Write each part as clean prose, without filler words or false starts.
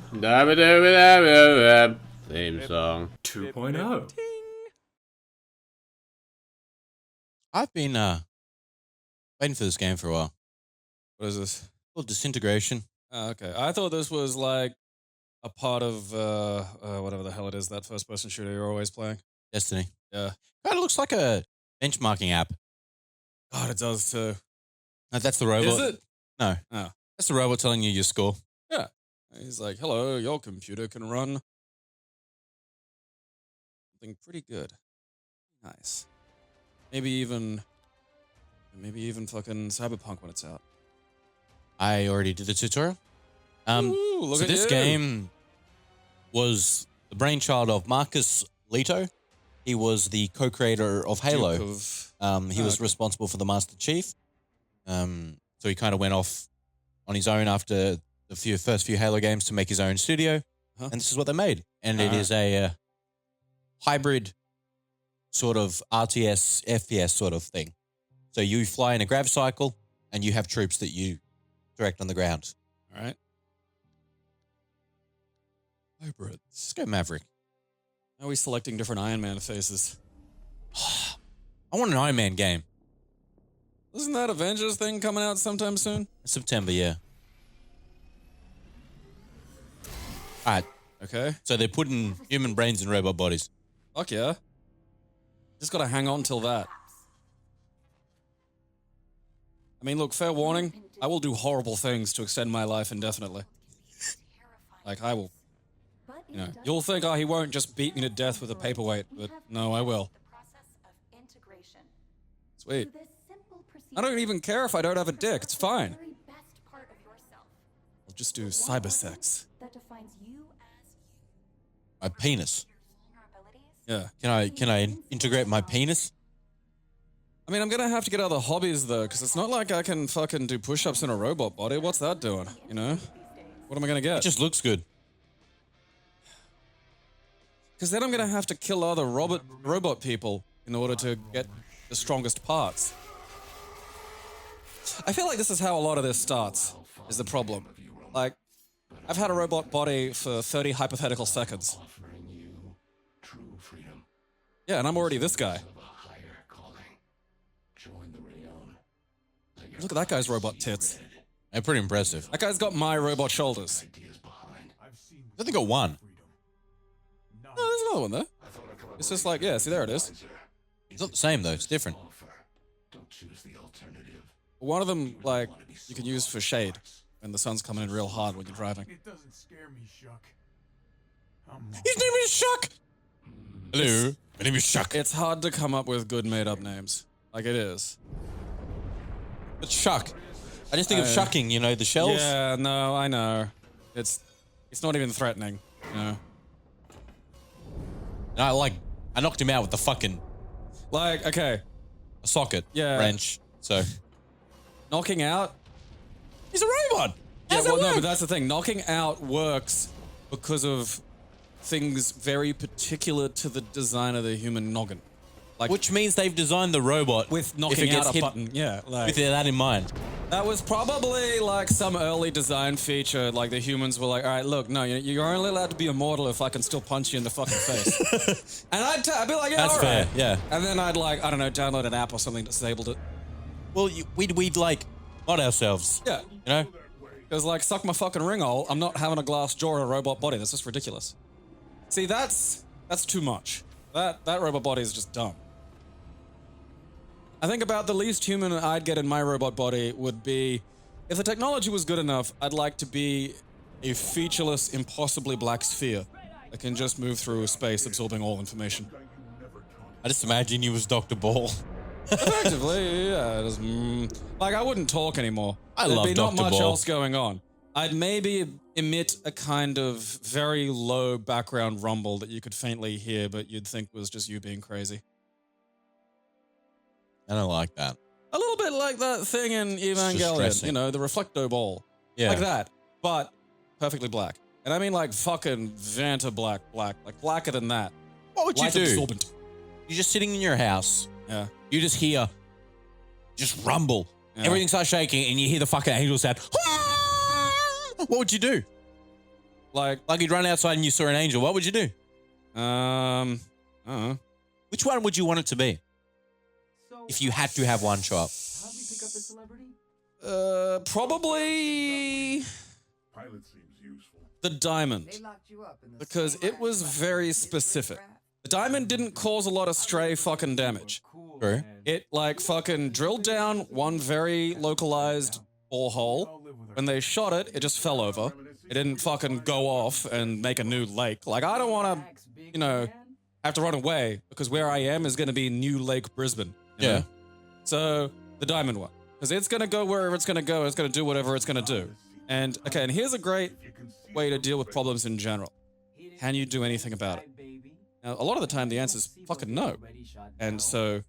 Theme song 2.0. I've been waiting for this game for a while. What is this? Called Disintegration. Oh, okay. I thought this was like a part of whatever the hell it is, that first-person shooter you're always playing. Destiny. Yeah. Kind of looks like a benchmarking app. God, it does too. That's the robot. Is it? No. Oh. That's the robot telling you your score. Yeah. He's like, hello, your computer can run something pretty good. Nice. Maybe even fucking Cyberpunk when it's out. I already did the tutorial. Ooh, look so at this you. game was the brainchild of Marcus Leto. He was the co-creator of Halo. He was responsible for the Master Chief. So he kind of went off on his own after the first few Halo games to make his own studio. Huh. And this is what they made. And it is a hybrid sort of RTS, FPS sort of thing. So you fly in a grav cycle and you have troops that you direct on the ground. All right. Hybrid. Let's go Maverick. How are we selecting different Iron Man faces? I want an Iron Man game. Isn't that Avengers thing coming out sometime soon? September, yeah. All right. Okay. So they're putting human brains in robot bodies. Fuck yeah. Just gotta hang on till that. I mean, look, fair warning. I will do horrible things to extend my life indefinitely. Like, I will. You know, you'll think, oh, he won't just beat me to death with a paperweight, but no, I will. Sweet. I don't even care if I don't have a dick. It's fine. I'll just do cyber sex. My penis. Yeah. Can I integrate my penis? I mean, I'm gonna have to get other hobbies though, because it's not like I can fucking do push-ups in a robot body. What's that doing? You know? What am I gonna get? It just looks good. Because then I'm gonna have to kill other robot people in order to get the strongest parts. I feel like this is how a lot of this starts, is the problem. Like, I've had a robot body for 30 hypothetical seconds. Yeah, and I'm already this guy. Look at that guy's robot tits. They're pretty impressive. That guy's got my robot shoulders. I think I got one. No, there's another one there. It's just like, yeah, see, there it is. It's not the same though. It's different. One of them, like, you can use for shade when the sun's coming in real hard when you're driving. It doesn't scare me, Shuck. His name is Shuck. Hello, my name is Shuck. It's hard to come up with good made-up names. Like, it is. It's Shuck. I just think of shucking, you know, the shells. Yeah, no, I know. It's not even threatening, you know. And I knocked him out with the fucking Like, okay, a socket wrench. So knocking out. he's a robot. Yeah, How's that well, no, work? but that's the thing. Knocking out works because of things very particular to the design of the human noggin. Like, Which means they've designed the robot with if knocking it gets out a hit button. Yeah, like with that in mind. that was probably like some early design feature. Like the humans were like, all right, look, no, you're only allowed to be immortal if I can still punch you in the fucking face. And I'd be like, yeah, That's all fair, right. yeah. And then I'd like, I don't know, download an app or something that disabled it. Well, we'd like mod ourselves. Yeah. You know? Because, like, suck my fucking ring hole, I'm not having a glass jaw or a robot body. That's just ridiculous. See, that's too much. That robot body is just dumb. I think about the least human I'd get in my robot body would be, if the technology was good enough, I'd like to be a featureless, impossibly black sphere that can just move through space, absorbing all information. I just imagine you as Dr. Ball. Effectively, yeah. Like, I wouldn't talk anymore. I love There'd be not Dr. much Ball. else going on. I'd maybe emit a kind of very low background rumble that you could faintly hear, but you'd think was just you being crazy. I don't like that. A little bit like that thing in Evangelion, distressing. you know, the reflecto ball. Yeah. Like that, but perfectly black. And I mean like fucking Vanta black, like blacker than that. What would you Light do? absorbent. You're just sitting in your house. Yeah. You just hear, just rumble. Yeah. Everything starts shaking and you hear the fucking angel sound. What would you do? Like you'd run outside and you saw an angel. What would you do? I don't know. Which one would you want it to be? If you had to have one shop. How'd we pick up the celebrity? Probably Pilot seems useful. the diamond. They locked you up in the Because same it was rack very this specific. riffraff. The diamond didn't cause a lot of stray fucking damage. True. It like fucking drilled down one very localized borehole. When they shot it, it just fell over. It didn't fucking go off and make a new lake. Like, I don't want to, you know, have to run away because where I am is going to be New Lake, Brisbane. you Yeah. know? So, the diamond one. Because it's going to go wherever it's going to go. It's going to do whatever it's going to do. And, okay, and here's a great way to deal with problems in general. Can you do anything about it? Now, a lot of the time, the answer is fucking no. And so,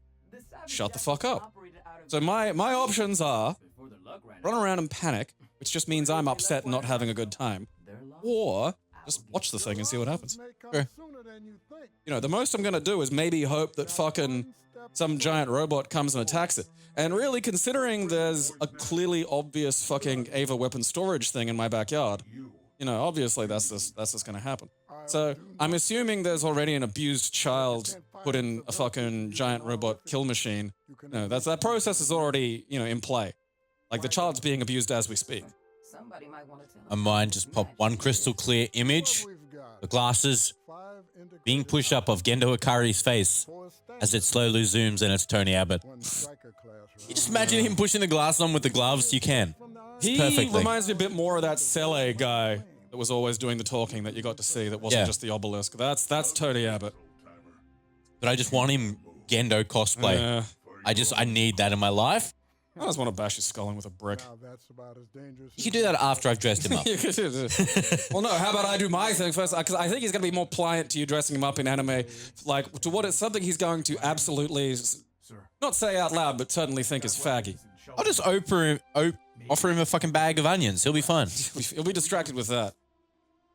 shut the fuck up. So my options are run around and panic, which just means I'm upset and not having a good time, or just watch the thing and see what happens. Sure. You know, the most I'm gonna do is maybe hope that fucking some giant robot comes and attacks it. And really, considering there's a clearly obvious fucking Ava weapon storage thing in my backyard, you know, obviously that's just gonna happen. So I'm assuming there's already an abused child put in a fucking giant robot kill machine. No, that process is already, you know, in play. Like the child's being abused as we speak. Somebody might want to tell On mine, just pop one crystal clear image, the glasses being pushed up of Gendo Ikari's face as it slowly zooms and it's Tony Abbott. You just imagine him pushing the glasses on with the gloves. You can. He Perfectly. reminds me a bit more of that Sele guy that was always doing the talking that you got to see that wasn't Yeah. just the obelisk. That's Tony Abbott. But I just want him Gendo cosplay. Yeah. I need that in my life. I just want to bash his skull in with a brick. You can do that after I've dressed him up. Well, no, how about I do my thing first? Because I think he's going to be more pliant to you dressing him up in anime. Like, to what it's something he's going to absolutely, not say out loud, but certainly think is faggy. I'll just offer him a fucking bag of onions. He'll be fun. He'll be distracted with that.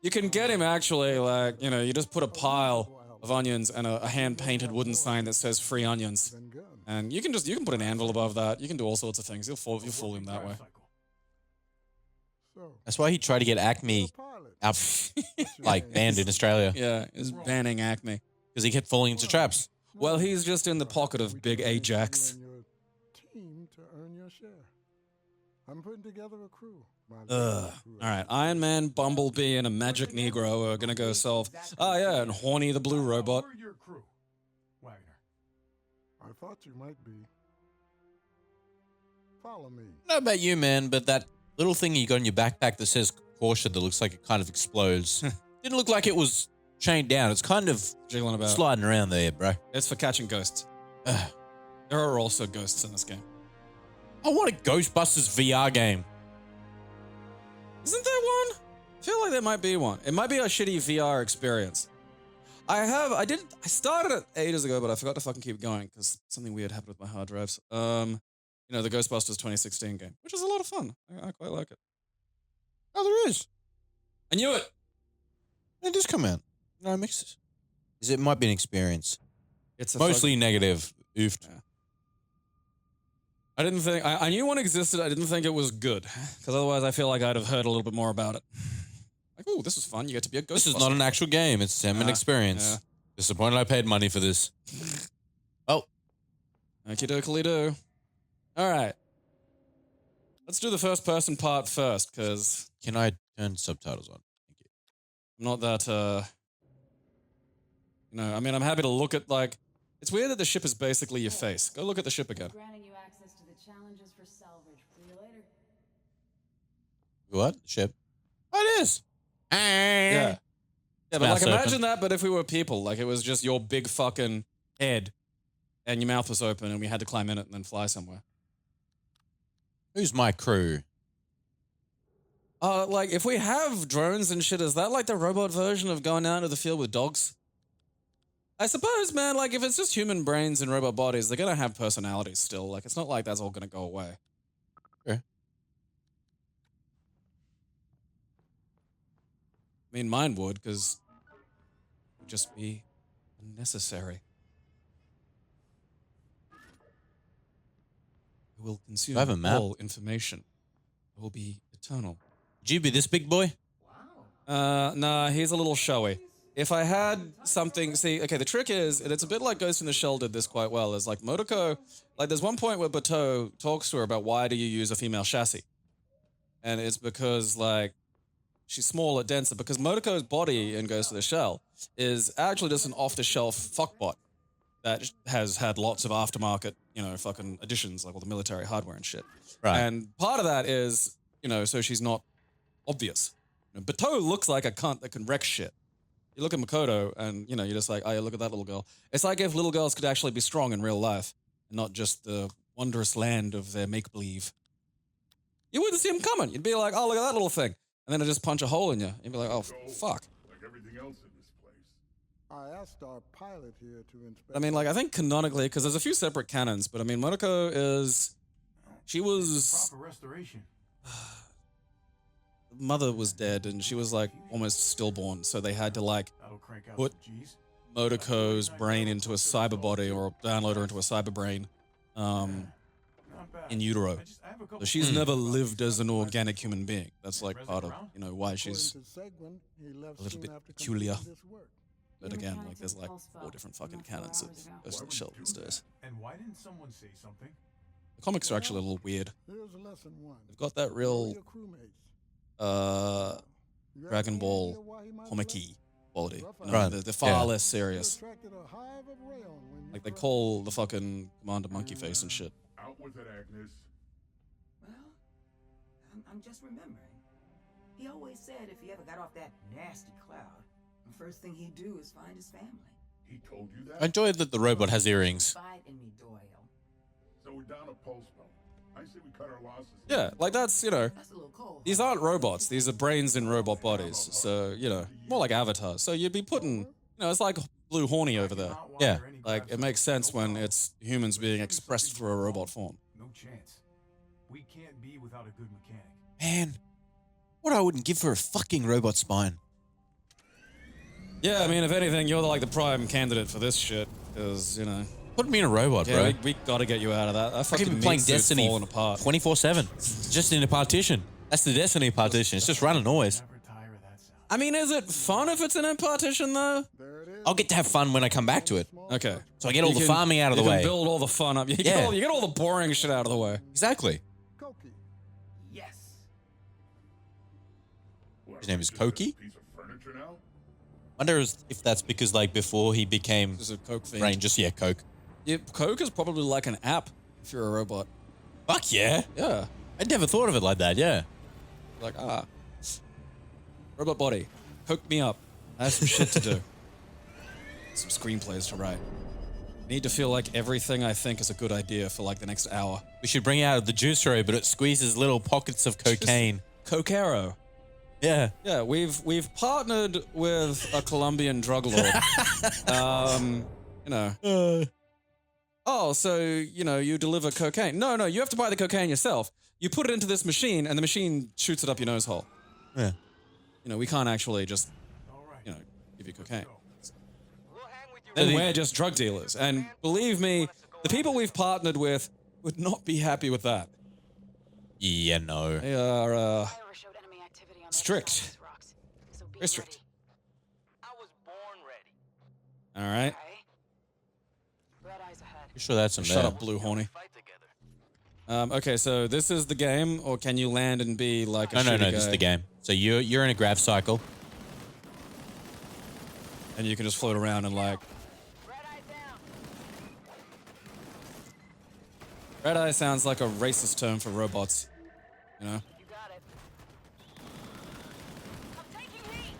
You can get him actually, like, you know, you just put a pile of onions and a hand-painted wooden sign that says free onions. And you can put an anvil above that. You can do all sorts of things. You'll fool him that way. That's why he tried to get Acme out, like, banned in Australia. Yeah, is banning Acme. Because he kept falling into traps. Well, he's just in the pocket of Big Ajax. I'm putting together a crew. All right, Iron Man, Bumblebee, and a Magic Negro are gonna go solve. Oh yeah, and Horny the Blue Robot. Who are your crew, Wagner? I thought you might be. Follow me. I don't know about you, man, but that little thing you got in your backpack that says caution that looks like it kind of explodes. Didn't look like it was chained down. It's kind of Jiggling about. sliding around there, bro. It's for catching ghosts. There are also ghosts in this game. I want a Ghostbusters VR game. Isn't there one? I feel like there might be one. It might be a shitty VR experience. I started it ages ago, but I forgot to fucking keep going because something weird happened with my hard drives. You know, the Ghostbusters 2016 game, which is a lot of fun. I quite like it. Oh, there is. I knew it. It does come out. No, I mixed it. It might be an experience. It's a Mostly negative. Oofed. Yeah. I didn't think I knew one existed. I didn't think it was good because otherwise I feel like I'd have heard a little bit more about it. Like, oh, this is fun. You get to be a Ghostbuster. This is not an actual game. It's a an experience. Yeah. Disappointed I paid money for this. Oh. Okie dokie do. All right. Let's do the first person part first because Can I turn subtitles on? Thank you. I'm not that, you know, I mean, I'm happy to look at, like, it's weird that the ship is basically your face. Go look at the ship again. Granting you access to the challenges for salvage. See you later. What? Ship? Oh, it is. Yeah. Yeah, but like, Mouth's open. imagine that, but if we were people, like, it was just your big fucking head and your mouth was open and we had to climb in it and then fly somewhere. Who's my crew? Like, if we have drones and shit, is that like the robot version of going out into the field with dogs? I suppose, man, like, if it's just human brains and robot bodies, they're gonna have personalities still. Like, it's not like that's all gonna go away. Okay. I mean, mine would, because it would just be unnecessary. It will consume I have a map. all information. It will be eternal. Would you be this big boy? Wow, Nah, he's a little showy. If I had something, see, okay, the trick is, and it's a bit like Ghost in the Shell did this quite well, is like Motoko, like there's one point where Bateau talks to her about why do you use a female chassis? And it's because like, she's smaller, denser, because Motoko's body in Ghost in the Shell is actually just an off-the-shelf fuckbot that has had lots of aftermarket, you know, fucking additions, like all the military hardware and shit. Right. And part of that is, you know, so she's not obvious. You know, Bateau looks like a cunt that can wreck shit. You look at Makoto and, you know, you're just like, oh, yeah, look at that little girl. It's like if little girls could actually be strong in real life and not just the wondrous land of their make-believe. You wouldn't see them coming. You'd be like, oh, look at that little thing. And then it'd just punch a hole in you. You'd be like, oh, fuck. Like everything else in this place. I asked our pilot here to inspect. I mean, like, I think canonically, because there's a few separate canons, but I mean, Monoko is, she was, Proper restoration. mother was dead and she was like almost stillborn. So they had to like That'll crank out put some G's. Motoko's brain into a cyber body or download her into a cyber brain Not bad. in utero. I have a couple So she's never lived as an organic human being. That's like part of, you know, why According she's to Seguin, he left a little soon bit after peculiar. completing this work. But again, like there's like 4 different fucking canons of Ghost in the Shell these days. And why didn't someone say something? The comics are actually a little weird. Here's lesson 1. They've got that real Your crewmates. You have Dragon any Ball idea why he might have comic-y quality. You know, Right. they're far Yeah. less left? serious. You attracted a hive of rayon when you Like they first- call the fucking Commander Monkey Face and shit. Out with it, Agnes. Well, I'm just remembering. He always said if he ever got off that nasty cloud, the first thing he'd do is find his family. He told you that? I enjoy that the robot has earrings. Confide in me, Doyle. So we're down a pulse belt. I say we cut our losses. Yeah, like that's, you know, That's a little cold. these aren't robots. These are brains in robot bodies. So, you know, more like avatars. So you'd be putting, you know, it's like Blue Horny over there. Yeah. Like it makes sense when it's humans being expressed through a robot form. No chance. We can't be without a good mechanic. Man, what I wouldn't give for a fucking robot spine. Yeah, I mean, if anything, you're like the prime candidate for this shit. Because, you know, Put me in a robot, yeah, bro. we gotta get you out of that. That I've fucking been playing meat suit's Destiny falling apart. 24/7. Just in a partition. That's the Destiny partition. It's just running noise. Never tire of that sound. I mean, is it fun if it's an end partition though? There it is. I'll get to have fun when I come back to it. Okay. So I get all You the can- farming out of the you can way. build all the fun up. You get, Yeah. you get all the boring shit out of the way. Exactly. Koki. Yes. What, His name is just a Koki? Piece of furniture now? Wonder if that's because like before he became Just a Coke fiend. brain, just Coke. Yeah, Coke is probably like an app if you're a robot. Fuck yeah. Yeah. I'd never thought of it like that, yeah. Like, robot body, Coke me up. I have some shit to do. Some screenplays to write. Need to feel like everything I think is a good idea for like the next hour. We should bring out the juicer, but it squeezes little pockets of cocaine. Coke-Arrow. Yeah. Yeah, we've partnered with a Colombian drug lord. You know. Oh, so, you know, you deliver cocaine. No, you have to buy the cocaine yourself. You put it into this machine, and the machine shoots it up your nose hole. Yeah. You know, we can't actually just, All right. you know, give you cocaine. We'll hang with you. Then we're just drug dealers. And believe me, the people we've partnered with would not be happy with that. Yeah, no. They are, I overshowed enemy activity on the Strict. other side of these rocks, so be very strict. I was born ready. All right? ready. Okay. Red eyes ahead. You sure that's some Shut there? up, Blue Horny. Fight together. Okay, so this is the game, or can you land and be like a No, shitty this is guy? the game. So you're in a grav cycle. And you can just float around and like... Red eyes down. Red eye sounds like a racist term for robots. You know? You got it. I'm taking heat.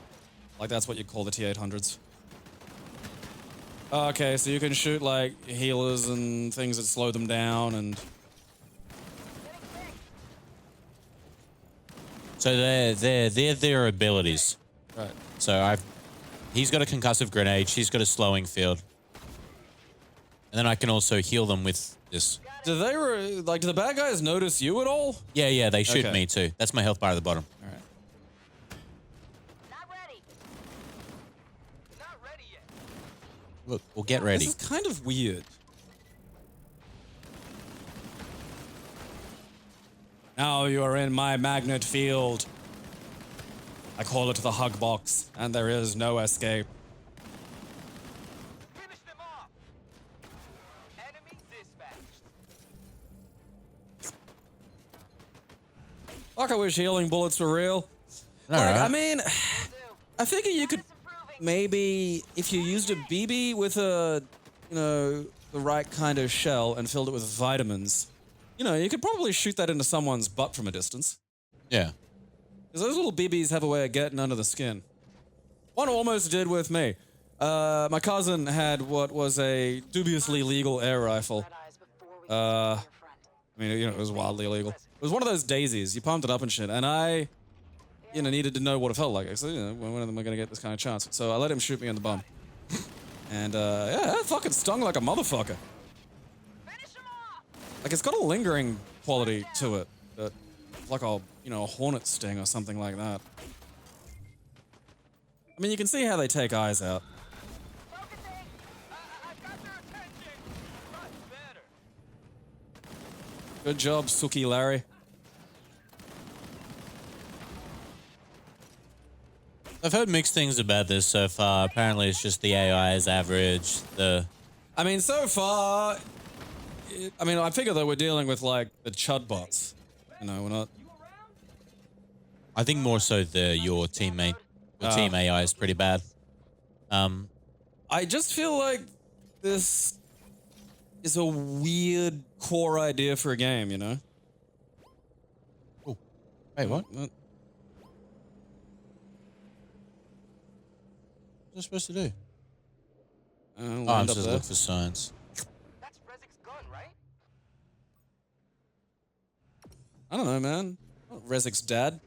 Like that's what you call the T-800s. Okay, so you can shoot like healers and things that slow them down and... So they're their abilities. Right. So he's got a concussive grenade, she's got a slowing field. And then I can also heal them with this. Do they do the bad guys notice you at all? Yeah, they shoot Okay. me too. That's my health bar at the bottom. All right. Not ready. Not ready yet. Look, we'll get ready. This is kind of weird. Now you are in my magnet field. I call it the hug box, and there is no escape. Finish them off. Enemy dispatched. Fuck, I wish healing bullets were real. Like, I mean, I figure you could maybe, if you used a BB with a, you know, the right kind of shell and filled it with vitamins, you know, you could probably shoot that into someone's butt from a distance. Yeah. Because those little BBs have a way of getting under the skin. One almost did with me. My cousin had what was a dubiously legal air rifle. I mean, you know, it was wildly illegal. It was one of those daisies. You pumped it up and shit. And I, you know, needed to know what it felt like. So, you know, when am I going to get this kind of chance? So I let him shoot me in the bum. And, yeah, that fucking stung like a motherfucker. Like, it's got a lingering quality to it. That, like a, you know, a hornet sting or something like that. I mean, you can see how they take eyes out. Focusing. I've got their attention. Much better. Good job, Suki Larry. I've heard mixed things about this so far. Apparently, it's just the AI is average. I mean, so far, I mean, I figure that we're dealing with like the chud bots. You know, we're not. I think more so your teammate, your team AI is pretty bad. I just feel like this is a weird core idea for a game, you know? Oh, wait, what? What's I supposed to do? I'm supposed to look for signs. That's Rezik's gun, right? I don't know, man. Not Rezik's dad.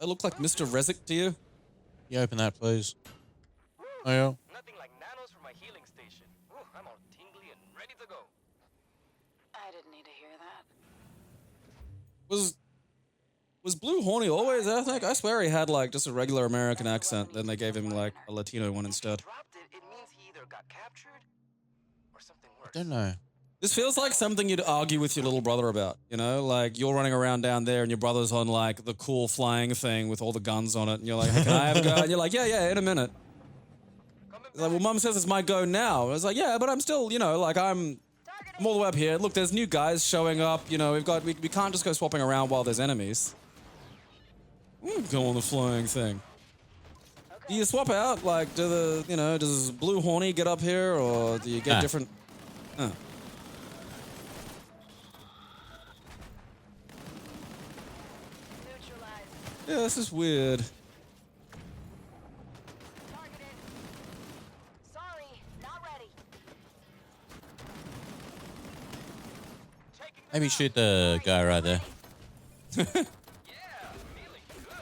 I look like Mr. Rezik to you? You open that, please. Oh, yeah. Nothing like nanos for my healing station. Ooh, I'm all tingly and ready to go. I didn't need to hear that. Was Blue Horny always ethnic? I swear he had like just a regular American accent. Then they gave him like a Latino one instead. Dropped it. It means he either got captured or something worse. I don't know. This feels like something you'd argue with your little brother about, you know? Like, you're running around down there and your brother's on, like, the cool flying thing with all the guns on it. And you're like, hey, can I have a go? And you're like, yeah, in a minute. He's like, well, Mum says it's my go now. I was like, yeah, but I'm still, you know, like, I'm all the way up here. Look, there's new guys showing up. You know, we can't just go swapping around while there's enemies. Go on the flying thing. Do you swap out? Like, does Blue Horny get up here, or do you get different... Yeah, this is weird. Targeted. Sorry, not ready. Maybe shoot the guy right there. Yeah, feeling good.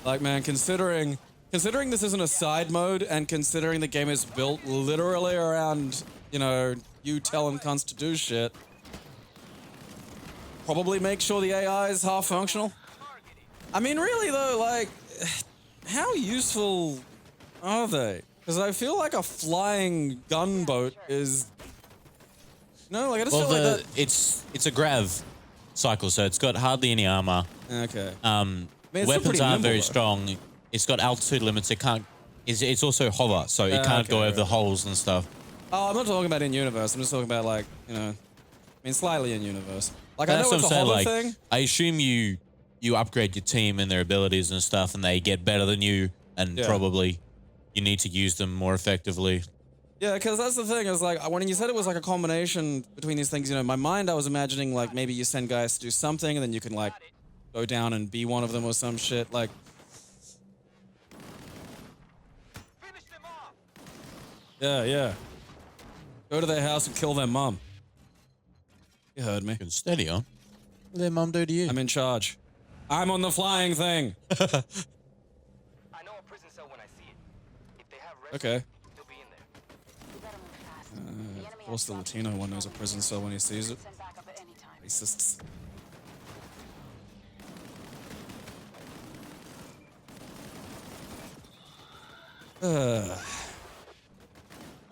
Like, man, considering this isn't a side mode, and considering the game is built literally around, you know, you telling cunts to do shit, probably make sure the AI is half functional. I mean, really though, like, how useful are they? Because I feel like a flying gunboat is, no, like I just feel like that. It's a grav cycle, so it's got hardly any armor. Okay. Weapons aren't very strong. It's got altitude limits. It can't. It's also hover, so it can't go over the holes and stuff. Oh, I'm not talking about in universe. I'm just talking about like, you know, I mean slightly in universe. Like I That's know it's what a I'm hover saying, thing. I assume you upgrade your team and their abilities and stuff, and they get better than you, and probably you need to use them more effectively. Yeah, because that's the thing. Is like when you said it was like a combination between these things. You know, in my mind I was imagining like maybe you send guys to do something, and then you can like go down and be one of them or some shit. Like. Finish them off. Yeah. Go to their house and kill their mum. You heard me. Steady on. What did their mum do to you? I'm in charge. I'm on the flying thing. I know a prison cell when I see it. If they have Rezik, Okay. they'll be in there. We better move fast. The enemy Of course, the has Latino one knows a prison cell when he sees it. send back up at any time. Racists.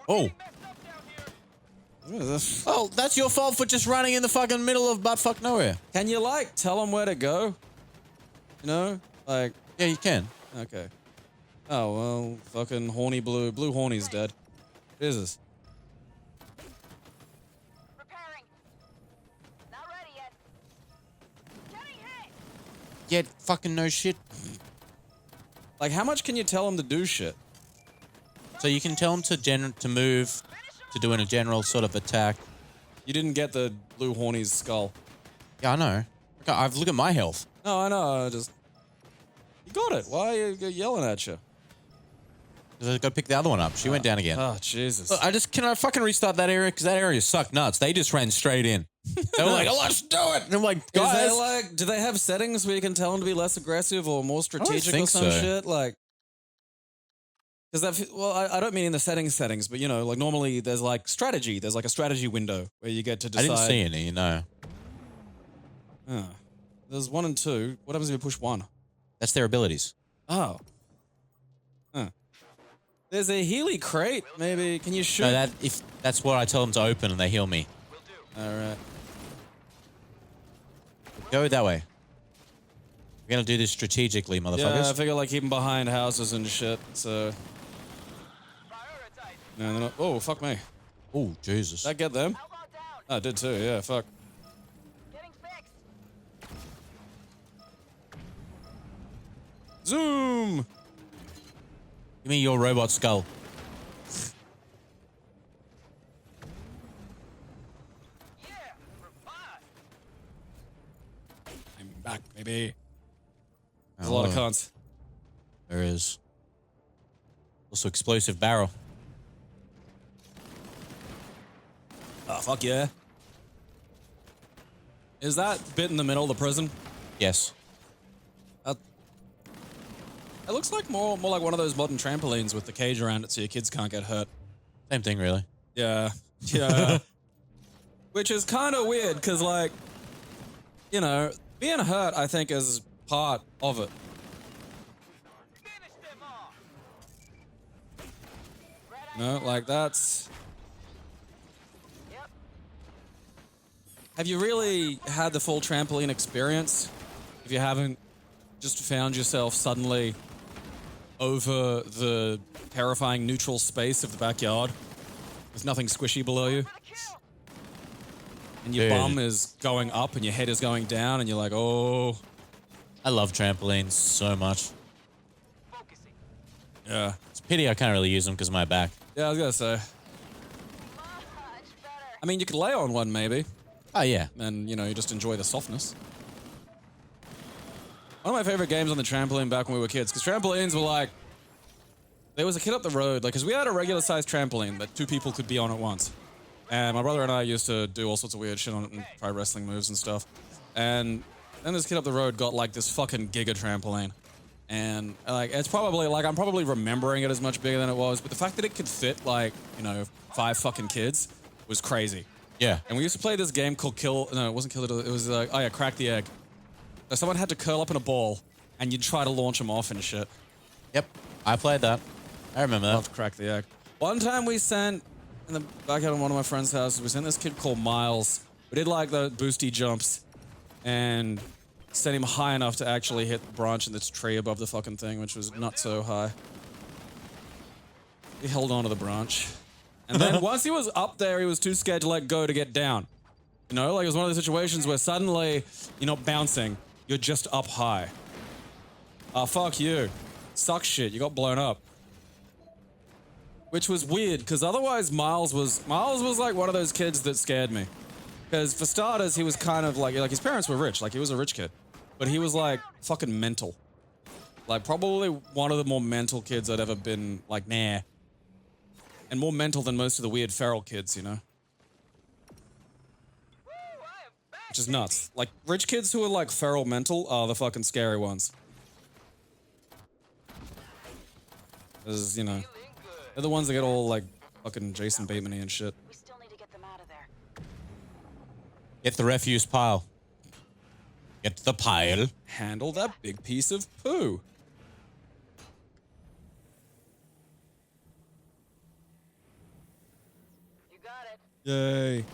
Oh. Messed up down here. Oh, that's your fault for just running in the fucking middle of buttfuck nowhere. Can you like tell them where to go? You know, Like, Yeah, you can. okay. Oh, well, fucking horny blue. Blue horny's dead. Jesus. Repairing. Not ready yet. Getting hit. Yeah, fucking no shit. Like, how much can you tell him to do shit? So you can tell him to move, to do a general sort of attack. You didn't get the blue horny's skull. Yeah, I know. I've look at my health. No, I know. You got it. Why are you yelling at you? Go pick the other one up. She went down again. Oh, Jesus. Look, can I fucking restart that area? Because that area sucked nuts. They just ran straight in. They were like, oh, let's do it. And I'm like, guys. Do they have settings where you can tell them to be less aggressive or more strategic or think some so. shit? Like, because I don't mean in the settings, but you know, like normally there's like strategy. There's like a strategy window where you get to decide. I didn't see any, no. Oh. There's 1 and 2. What happens if you push 1? That's their abilities. Oh. Huh. There's a Healy crate. Maybe can you shoot? No, that's what I tell them to open and they heal me. All right. Go that way. We're gonna do this strategically, motherfuckers. Yeah, I figure like keep them behind houses and shit. So. No, they're not. Oh, fuck me. Oh, Jesus. Did that get them? Elbow down. Oh, I did too. Yeah, fuck. Getting fixed. Zoom. Give me your robot skull. Yeah. Revive. I'm back, baby. There's a lot of cons. There is. Also, explosive barrel. Oh, fuck yeah. Is that bit in the middle of the prison? Yes. It looks like more like one of those modern trampolines with the cage around it so your kids can't get hurt. Same thing, really. Yeah. Yeah. Which is kind of weird because, like, you know, being hurt, I think, is part of it. Finish them off. You know, like that's... Yep. Have you really had the full trampoline experience? If you haven't, just found yourself suddenly over the terrifying neutral space of the backyard with nothing squishy below you. For the kill. And your Dude. bum is going up and your head is going down and you're like, oh. I love trampolines so much. Focusing. Yeah. It's a pity I can't really use them because of my back. Yeah, I was gonna say. Much better. I mean, you could lay on one maybe Oh, yeah. and, you know, you just enjoy the softness. One of my favorite games on the trampoline back when we were kids, because trampolines were like, there was a kid up the road, like, because we had a regular sized trampoline that 2 people could be on at once. And my brother and I used to do all sorts of weird shit on it and try wrestling moves and stuff. And then this kid up the road got like this fucking giga trampoline. And like, it's probably like, I'm probably remembering it as much bigger than it was, but the fact that it could fit like, you know, 5 fucking kids was crazy. Yeah. And we used to play this game called no, it wasn't Kill It, it was like, oh yeah, Crack the Egg. So someone had to curl up in a ball and you'd try to launch them off and shit. Yep. I played that. I remember that. Love to Crack the Egg. One time we sent, in the backyard of one of my friend's houses, we sent this kid called Miles. We did like the boosty jumps and sent him high enough to actually hit the branch in this tree above the fucking thing, which was not so high. He held on to the branch. And then once he was up there, he was too scared to let go to get down. You know, like it was one of those situations where suddenly you're not bouncing, you're just up high. Oh, fuck you. Suck shit, you got blown up. Which was weird, because otherwise Miles was like one of those kids that scared me. Because for starters, he was kind of like his parents were rich, like he was a rich kid. But he was like fucking mental. Like probably one of the more mental kids I'd ever been like, nah. And more mental than most of the weird feral kids, you know? Woo, I am back. Which is nuts. Like, rich kids who are like feral mental are the fucking scary ones. Because, you know, Feeling good. they're the ones that get all like fucking Jason Bateman-y and shit. We still need to get them out of there. Get the refuse pile. Get the pile. Handle that big piece of poo. You got it. Yay. How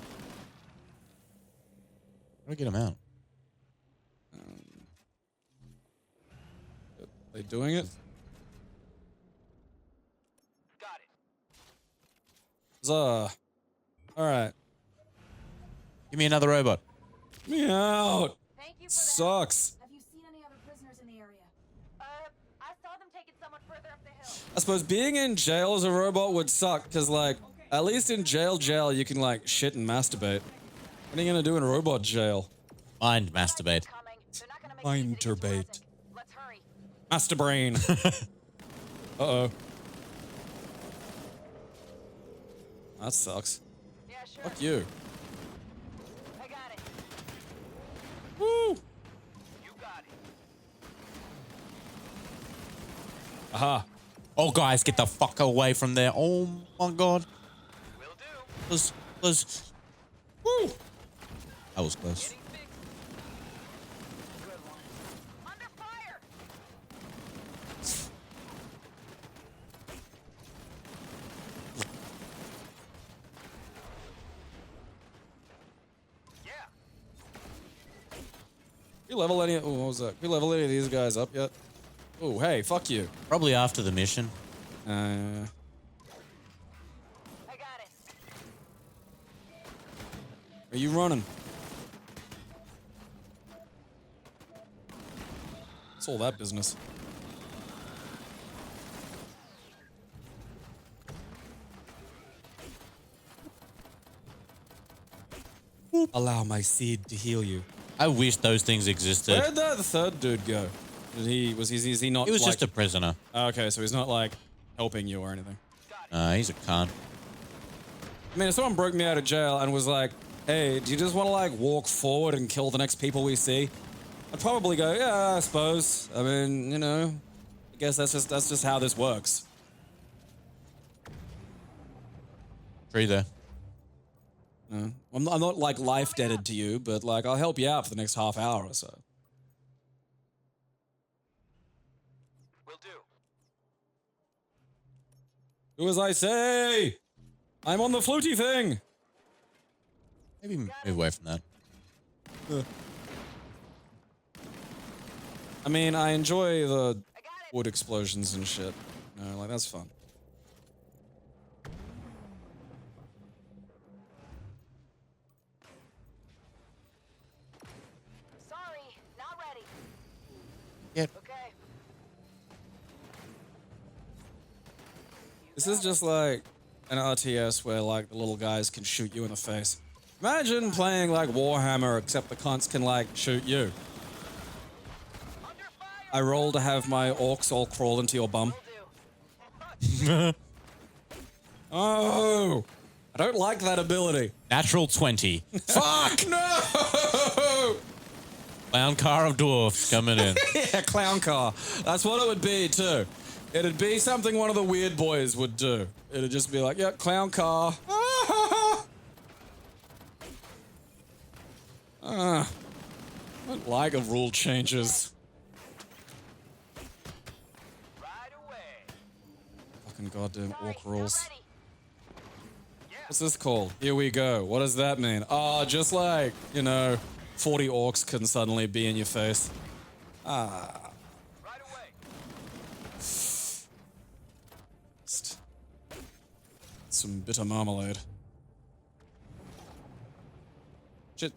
do I get him out? They doing it? Got it. All right. Give me another robot. Get me out. Thank you for the Sucks. help. Have you seen any other prisoners in the area? I saw them taking someone further up the hill. I suppose being in jail as a robot would suck, because, like, at least in jail, you can, like, shit and masturbate. What are you gonna do in robot jail? Mind masturbate. Coming. They're not gonna make it easy to get to Interbate. Resin. Let's hurry. Master brain. Uh-oh. That sucks. Yeah, sure. Fuck you. I got it. Woo! You got it. Aha. Oh, guys, get the fuck away from there. Oh, my God. Will do. Close. Woo! That was close. Getting fixed. Good one. Under fire. Yeah. You level any? Oh, what was that? You level any of these guys up yet? Oh, hey, fuck you. Probably after the mission. Uh, I got it. are you running? What's all that business? Allow my seed to heal you. I wish those things existed. Where did the third dude go? Is he not? He was like, just a prisoner. okay, so he's not like helping you or anything. He's a cunt. I mean, if someone broke me out of jail and was like, "Hey, do you just want to like walk forward and kill the next people we see?" I'd probably go, "Yeah, I suppose. I mean, you know, I guess that's just how this works." Tree there. I'm not like life debted to you, but like I'll help you out for the next half hour or so. Will do. Do as I say. I'm on the fluty thing. Maybe move away from that. I mean, I enjoy the I got it. wood explosions and shit. You know, like that's fun. Sorry, not ready. Yep. Okay. This is just like an RTS where like the little guys can shoot you in the face. Imagine playing like Warhammer, except the cunts can like shoot you. Under fire. I roll to have my orcs all crawl into your bum. Will do. Oh, I don't like that ability. Natural 20. Fuck! No! Clown car of dwarfs coming in. Yeah, clown car. That's what it would be too. It'd be something one of the weird boys would do. It'd just be like, yeah, clown car. I don't like a rule changes. Right away. Fucking goddamn Sorry, orc rules. not ready. What's this called? Here we go. What does that mean? Oh, just like, you know, 40 orcs can suddenly be in your face. Ah. Right away. Some bitter marmalade. Shit.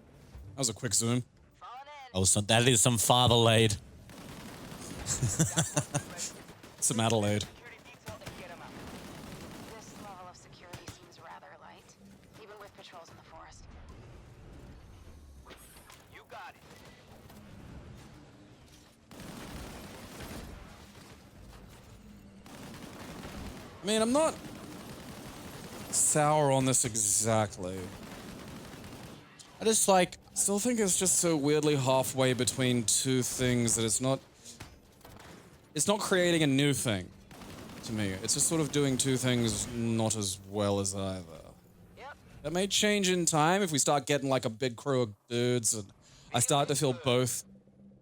That was a quick zoom. Falling in. That is some father-laid. Some Adelaide. Security detail and get 'em out. This level of security seems rather light, even with patrols in the forest. You got it. I mean, I'm not sour on this exactly. I just like, Still think it's just so weirdly halfway between two things that it's not creating a new thing to me. It's just sort of doing two things not as well as either. Yep. That may change in time if we start getting like a big crew of dudes and I start to feel both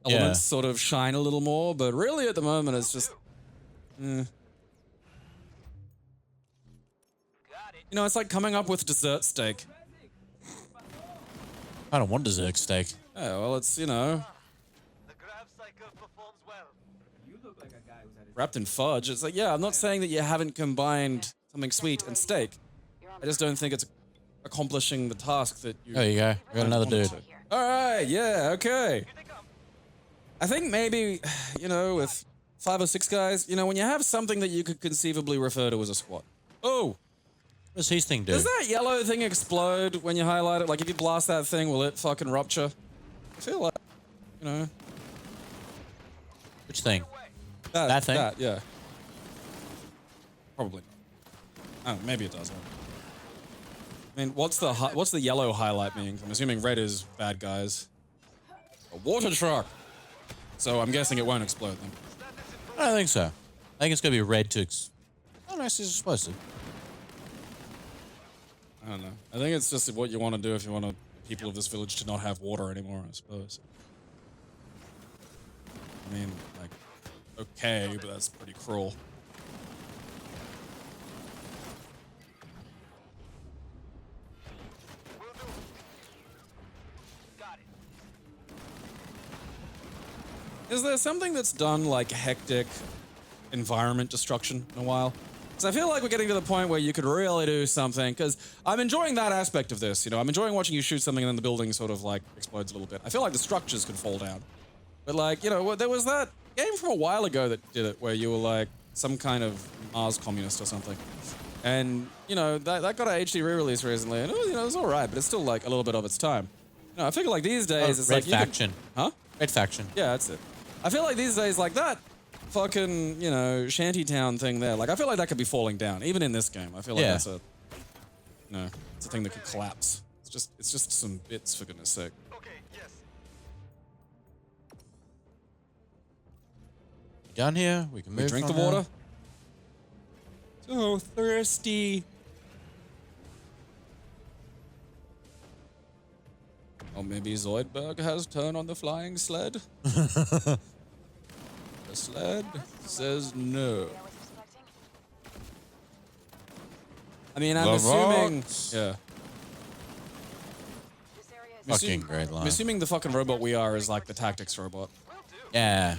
elements sort of shine a little more, but really at the moment it's just Got it. you know, it's like coming up with dessert steak. I don't want dessert steak. Yeah, well, it's, you know, The grav cycle performs well. wrapped in fudge. It's like, yeah, I'm not saying that you haven't combined something sweet and steak. I just don't think it's accomplishing the task that you. There you go. We got another dude. All right, yeah, okay. I think maybe, you know, with 5 or 6 guys, you know, when you have something that you could conceivably refer to as a squad. Oh, What does his thing do? does that yellow thing explode when you highlight it? Like, if you blast that thing, will it fucking rupture? I feel like, you know. Which thing? That thing? That, yeah. Probably not. Oh, maybe it does. I mean, what's the yellow highlight mean? I'm assuming red is bad guys. A water truck. So I'm guessing it won't explode then. I don't think so. I think it's gonna be red to. Oh no, it's supposed to. I don't know. I think it's just what you want to do if you want people of this village to not have water anymore, I suppose. I mean, like, okay, but that's pretty cruel. Is there something that's done like hectic environment destruction in a while? Because I feel like we're getting to the point where you could really do something, because I'm enjoying that aspect of this, you know, I'm enjoying watching you shoot something and then the building sort of like explodes a little bit. I feel like the structures could fall down. But like, you know, there was that game from a while ago that did it, where you were like some kind of Mars communist or something. And, you know, that got an HD re-release recently, and it was, you know, it was alright, but it's still like a little bit of its time. You know, I figure like these days it's Red like Faction. Huh? Red Faction. Yeah, that's it. I feel like these days, like that fucking, you know, shantytown thing there, like I feel like that could be falling down, even in this game. I feel like that's a, you know, it's a thing that could collapse. It's just some bits, for goodness sake. Okay, yes. Down here, we can move. We drink the from water. So thirsty. Or maybe Zoidberg has turned on the flying sled. The sled says no. I mean, I'm assuming. Yeah. Fucking great line. I'm assuming the fucking robot we are is like the tactics robot. Yeah.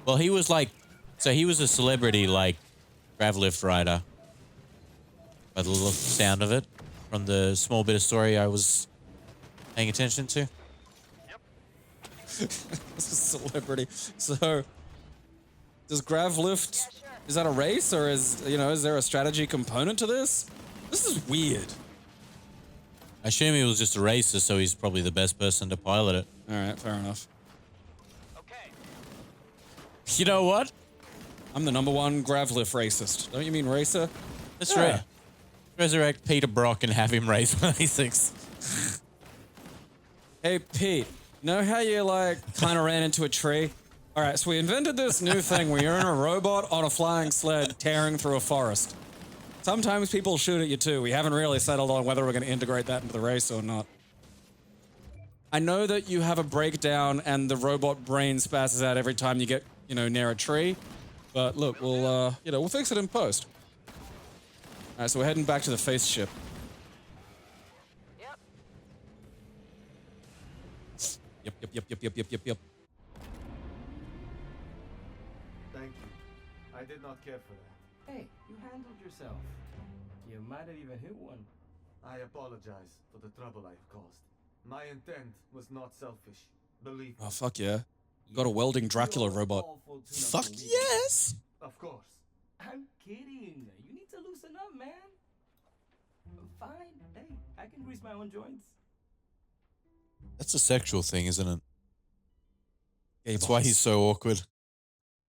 Well, he was like, so he was a celebrity like Gravlift rider. By the little sound of it, from the small bit of story I was paying attention to. This is a celebrity. So, does Gravlift, is that a race, or is, you know, is there a strategy component to this? This is weird. I assume he was just a racer, so he's probably the best person to pilot it. All right, fair enough. Okay. You know what? I'm the #1 Gravlift racist. Don't you mean racer? That's right. Resurrect Peter Brock and have him race one of these things. Hey, Pete, know how you, like, kind of ran into a tree? All right, so we invented this new thing where you're in a robot on a flying sled tearing through a forest. Sometimes people shoot at you, too. We haven't really settled on whether we're going to integrate that into the race or not. I know that you have a breakdown and the robot brain spasses out every time you get, you know, near a tree. But look, we'll, you know, we'll fix it in post. All right, so we're heading back to the face ship. Yep. Thank you. I did not care for that. Hey, you handled yourself. You might have even hit one. I apologize for the trouble I have caused. My intent was not selfish. Believe me. Oh, fuck yeah. Got a welding Dracula robot. Fuck yes! Of course. I'm kidding. You need to loosen up, man. Fine. Hey, I can grease my own joints. That's a sexual thing, isn't it? That's Boss. why he's so awkward.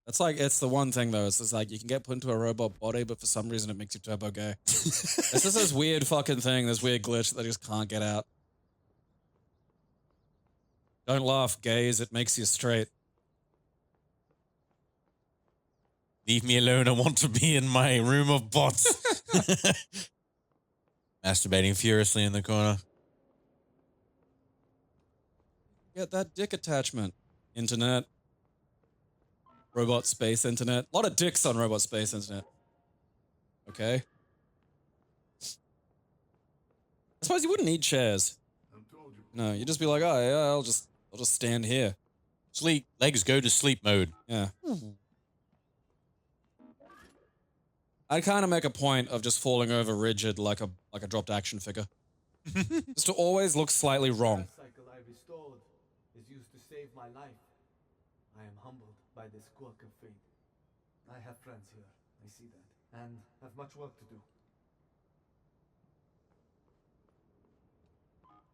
That's like, it's the one thing though. It's just like, you can get put into a robot body, but for some reason it makes you turbo gay. It's just this weird fucking thing, this weird glitch that they just can't get out. Don't laugh, gays. It makes you straight. Leave me alone. I want to be in my room of bots. Masturbating furiously in the corner. Get that dick attachment. Internet. Robot space internet. A lot of dicks on robot space internet. Okay. I suppose you wouldn't need chairs. No, you'd just be like, oh yeah, I'll just stand here. Sleep. Legs go to sleep mode. Yeah. I kind of make a point of just falling over rigid like a dropped action figure. Just to always look slightly wrong. The cycle I restored is used to save my life. I am humbled by this quirk of fate. I have friends here, I see that, and have much work to do.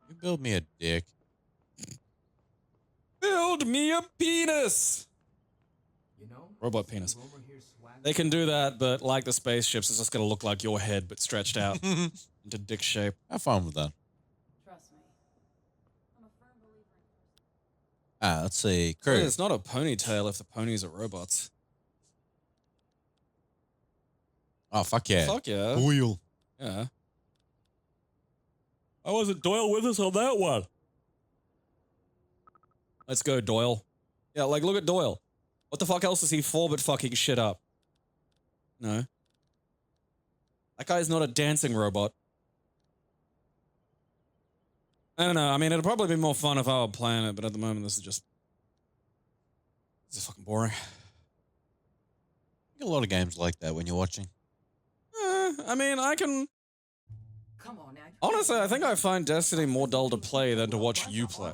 You build me a dick. Build me a penis! You know, Robot penis. Romer here swag- They can do that, but like the spaceships, it's just gonna look like your head, but stretched out into dick shape. Have fun with that. Trust me. I'm a firm believer in Let's see. Crew. It's not a ponytail if the ponies are robots. Oh, fuck yeah. Fuck yeah. Wheel. Yeah. Why wasn't Doyle with us on that one? Let's go, Doyle. Yeah, like, look at Doyle. What the fuck else is he for but fucking shit up? No. That guy's not a dancing robot. I don't know. I mean, it'd probably be more fun if I were playing it, but at the moment, this is just... This is fucking boring. You get a lot of games like that when you're watching. I mean, I can... Come on now. Honestly, I think I find Destiny more dull to play than to watch you play.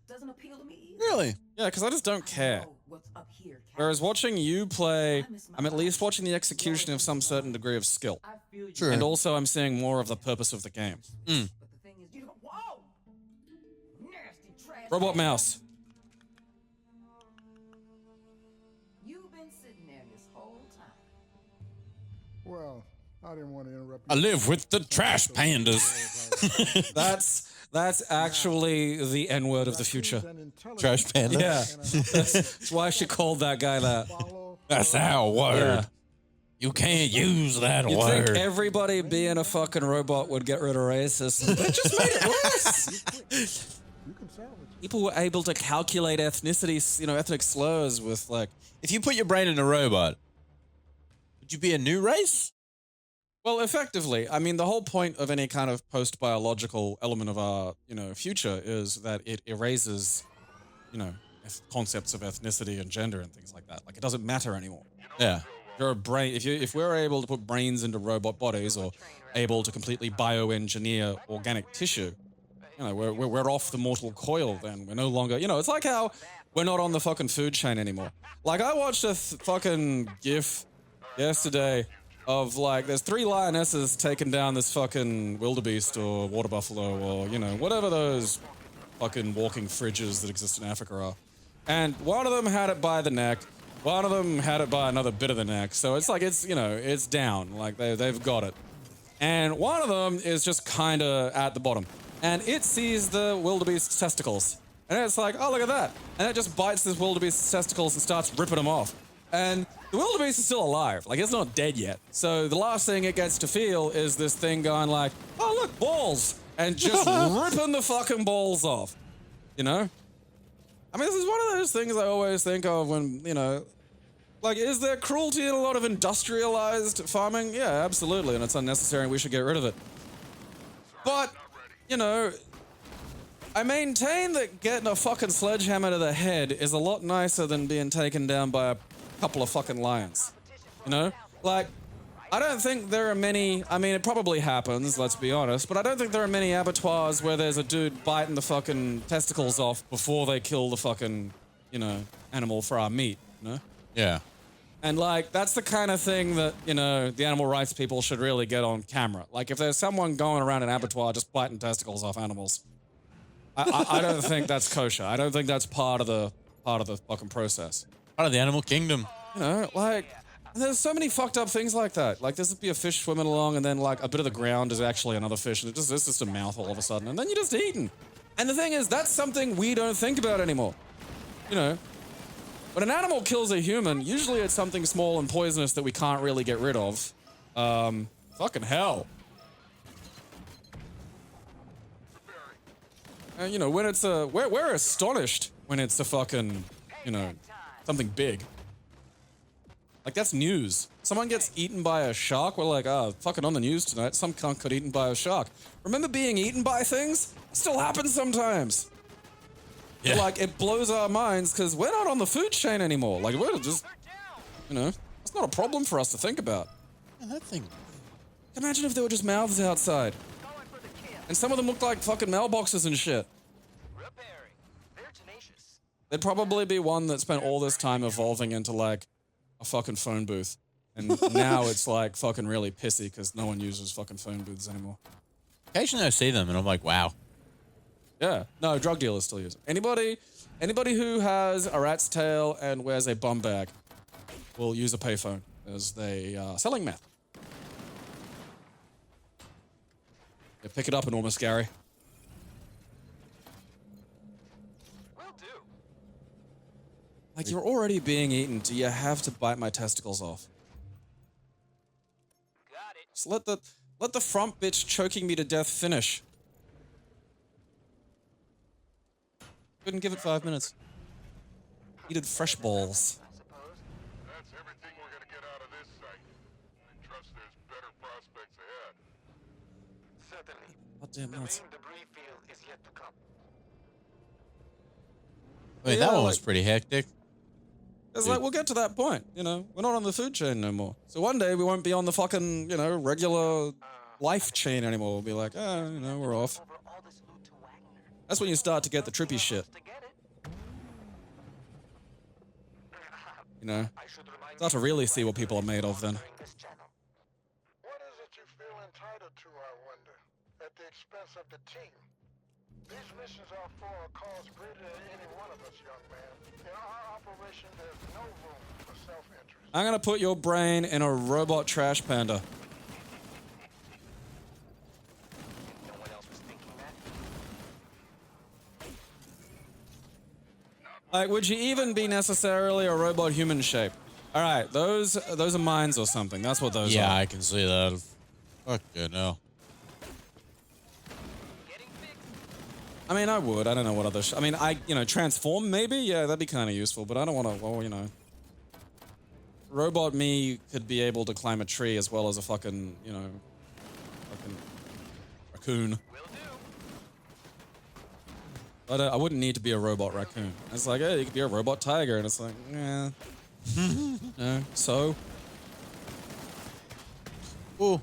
Doesn't appeal to me either. Really? Yeah, because I just don't care. What's up here, Whereas watching you play, I'm at least watching the execution of some certain degree of skill. I feel you. True. And also I'm seeing more of the purpose of the game. But the thing is, you don't. Whoa! Nasty trash. Robot mouse. You've been sitting there this whole time. Well, I didn't want to interrupt I you. live with the trash pandas. That's actually the N-word of the future. Trash panda? Yeah. That's why she called that guy that. That's our word. Yeah. You can't use that You'd word. think everybody being a fucking robot would get rid of racism. They just made it worse. You can salvage it. People were able to calculate ethnicities, ethnic slurs with like... If you put your brain in a robot, would you be a new race? Well, effectively, I mean, the whole point of any kind of post-biological element of our, future is that it erases, concepts of ethnicity and gender and things like that. Like, it doesn't matter anymore. Yeah. You're a brain. If we're able to put brains into robot bodies or able to completely bioengineer organic tissue, we're off the mortal coil. Then we're no longer. It's like how we're not on the fucking food chain anymore. Like I watched a fucking GIF yesterday of like there's 3 lionesses taking down this fucking wildebeest or water buffalo or whatever those fucking walking fridges that exist in Africa are, and one of them had it by the neck. One of them had it by another bit of the neck, so it's like it's down, like they've got it. And one of them is just kind of at the bottom, and it sees the wildebeest's testicles, and it's like, oh look at that, and it just bites this wildebeest's testicles and starts ripping them off. And the wildebeest is still alive, like it's not dead yet. So the last thing it gets to feel is this thing going like, oh look, balls, and just ripping the fucking balls off, I mean, this is one of those things I always think of when, like, is there cruelty in a lot of industrialized farming? Yeah, absolutely, and it's unnecessary and we should get rid of it. But, I maintain that getting a fucking sledgehammer to the head is a lot nicer than being taken down by a couple of fucking lions. Like, I don't think there are many, I mean, it probably happens, let's be honest, but I don't think there are many abattoirs where there's a dude biting the fucking testicles off before they kill the fucking, animal for our meat, Yeah. And, like, that's the kind of thing that, the animal rights people should really get on camera. Like, if there's someone going around an abattoir just biting testicles off animals, I don't think that's kosher. I don't think that's part of the fucking process. Part of the animal kingdom. There's so many fucked up things like that. Like, there's be a fish swimming along, and then, like, a bit of the ground is actually another fish, and it's just a mouth all of a sudden, and then you're just eating. And the thing is, that's something we don't think about anymore. When an animal kills a human, usually it's something small and poisonous that we can't really get rid of. Fucking hell. When it's we're astonished when it's a fucking, something big. Like, that's news. Someone gets eaten by a shark, we're like, fucking on the news tonight, some cunt got eaten by a shark. Remember being eaten by things? It still happens sometimes. Yeah. But, like, it blows our minds because we're not on the food chain anymore. Like, we're just, it's not a problem for us to think about. Yeah, that thing. Imagine if there were just mouths outside. And some of them looked like fucking mailboxes and shit. Repairing. They're tenacious. There'd probably be one that spent all this time evolving into like a fucking phone booth. And now it's like fucking really pissy because no one uses fucking phone booths anymore. Occasionally I see them and I'm like, wow. Yeah. No, drug dealers still use it. Anybody who has a rat's tail and wears a bum bag will use a payphone as they are selling meth. Yeah, pick it up, enormous Gary. Will do. Like, you're already being eaten. Do you have to bite my testicles off? Got it. Just let the front bitch choking me to death finish. Couldn't give it 5 minutes. Needed fresh balls. I suppose. That's everything we're gonna get out of this site. I trust there's better prospects ahead. Certainly. Goddamn The nuts. main debris field is yet to come. I mean, Yeah, that one like- was pretty hectic. It's like, we'll get to that point, you know? We're not on the food chain no more. So one day we won't be on the fucking, you know, regular life chain anymore. We'll be like, oh, you know, we're off. Over all this loot to Wagner. That's when you start to get the trippy shit, To get it. you know? I should remind Start to really see what people are made of then. during this channel. What is it you feel entitled to, I wonder, at the expense of the team? These missions are for a cause greater than any one of us, young man. In our operation, there's no room for self-interest. I'm gonna put your brain in a robot trash panda. No one else was thinking that. Like, would you even be necessarily a robot human shape? All right, those are mines or something. That's what those Yeah, are. I can see that. Fucking hell. I mean, I would. I don't know what other. I mean, transform maybe. Yeah, that'd be kind of useful. But I don't want to. Well, you know, robot me could be able to climb a tree as well as a fucking, you know, fucking raccoon. Will do. But I wouldn't need to be a robot raccoon. It's like, hey, you could be a robot tiger, and it's like, yeah. No. So. Ooh.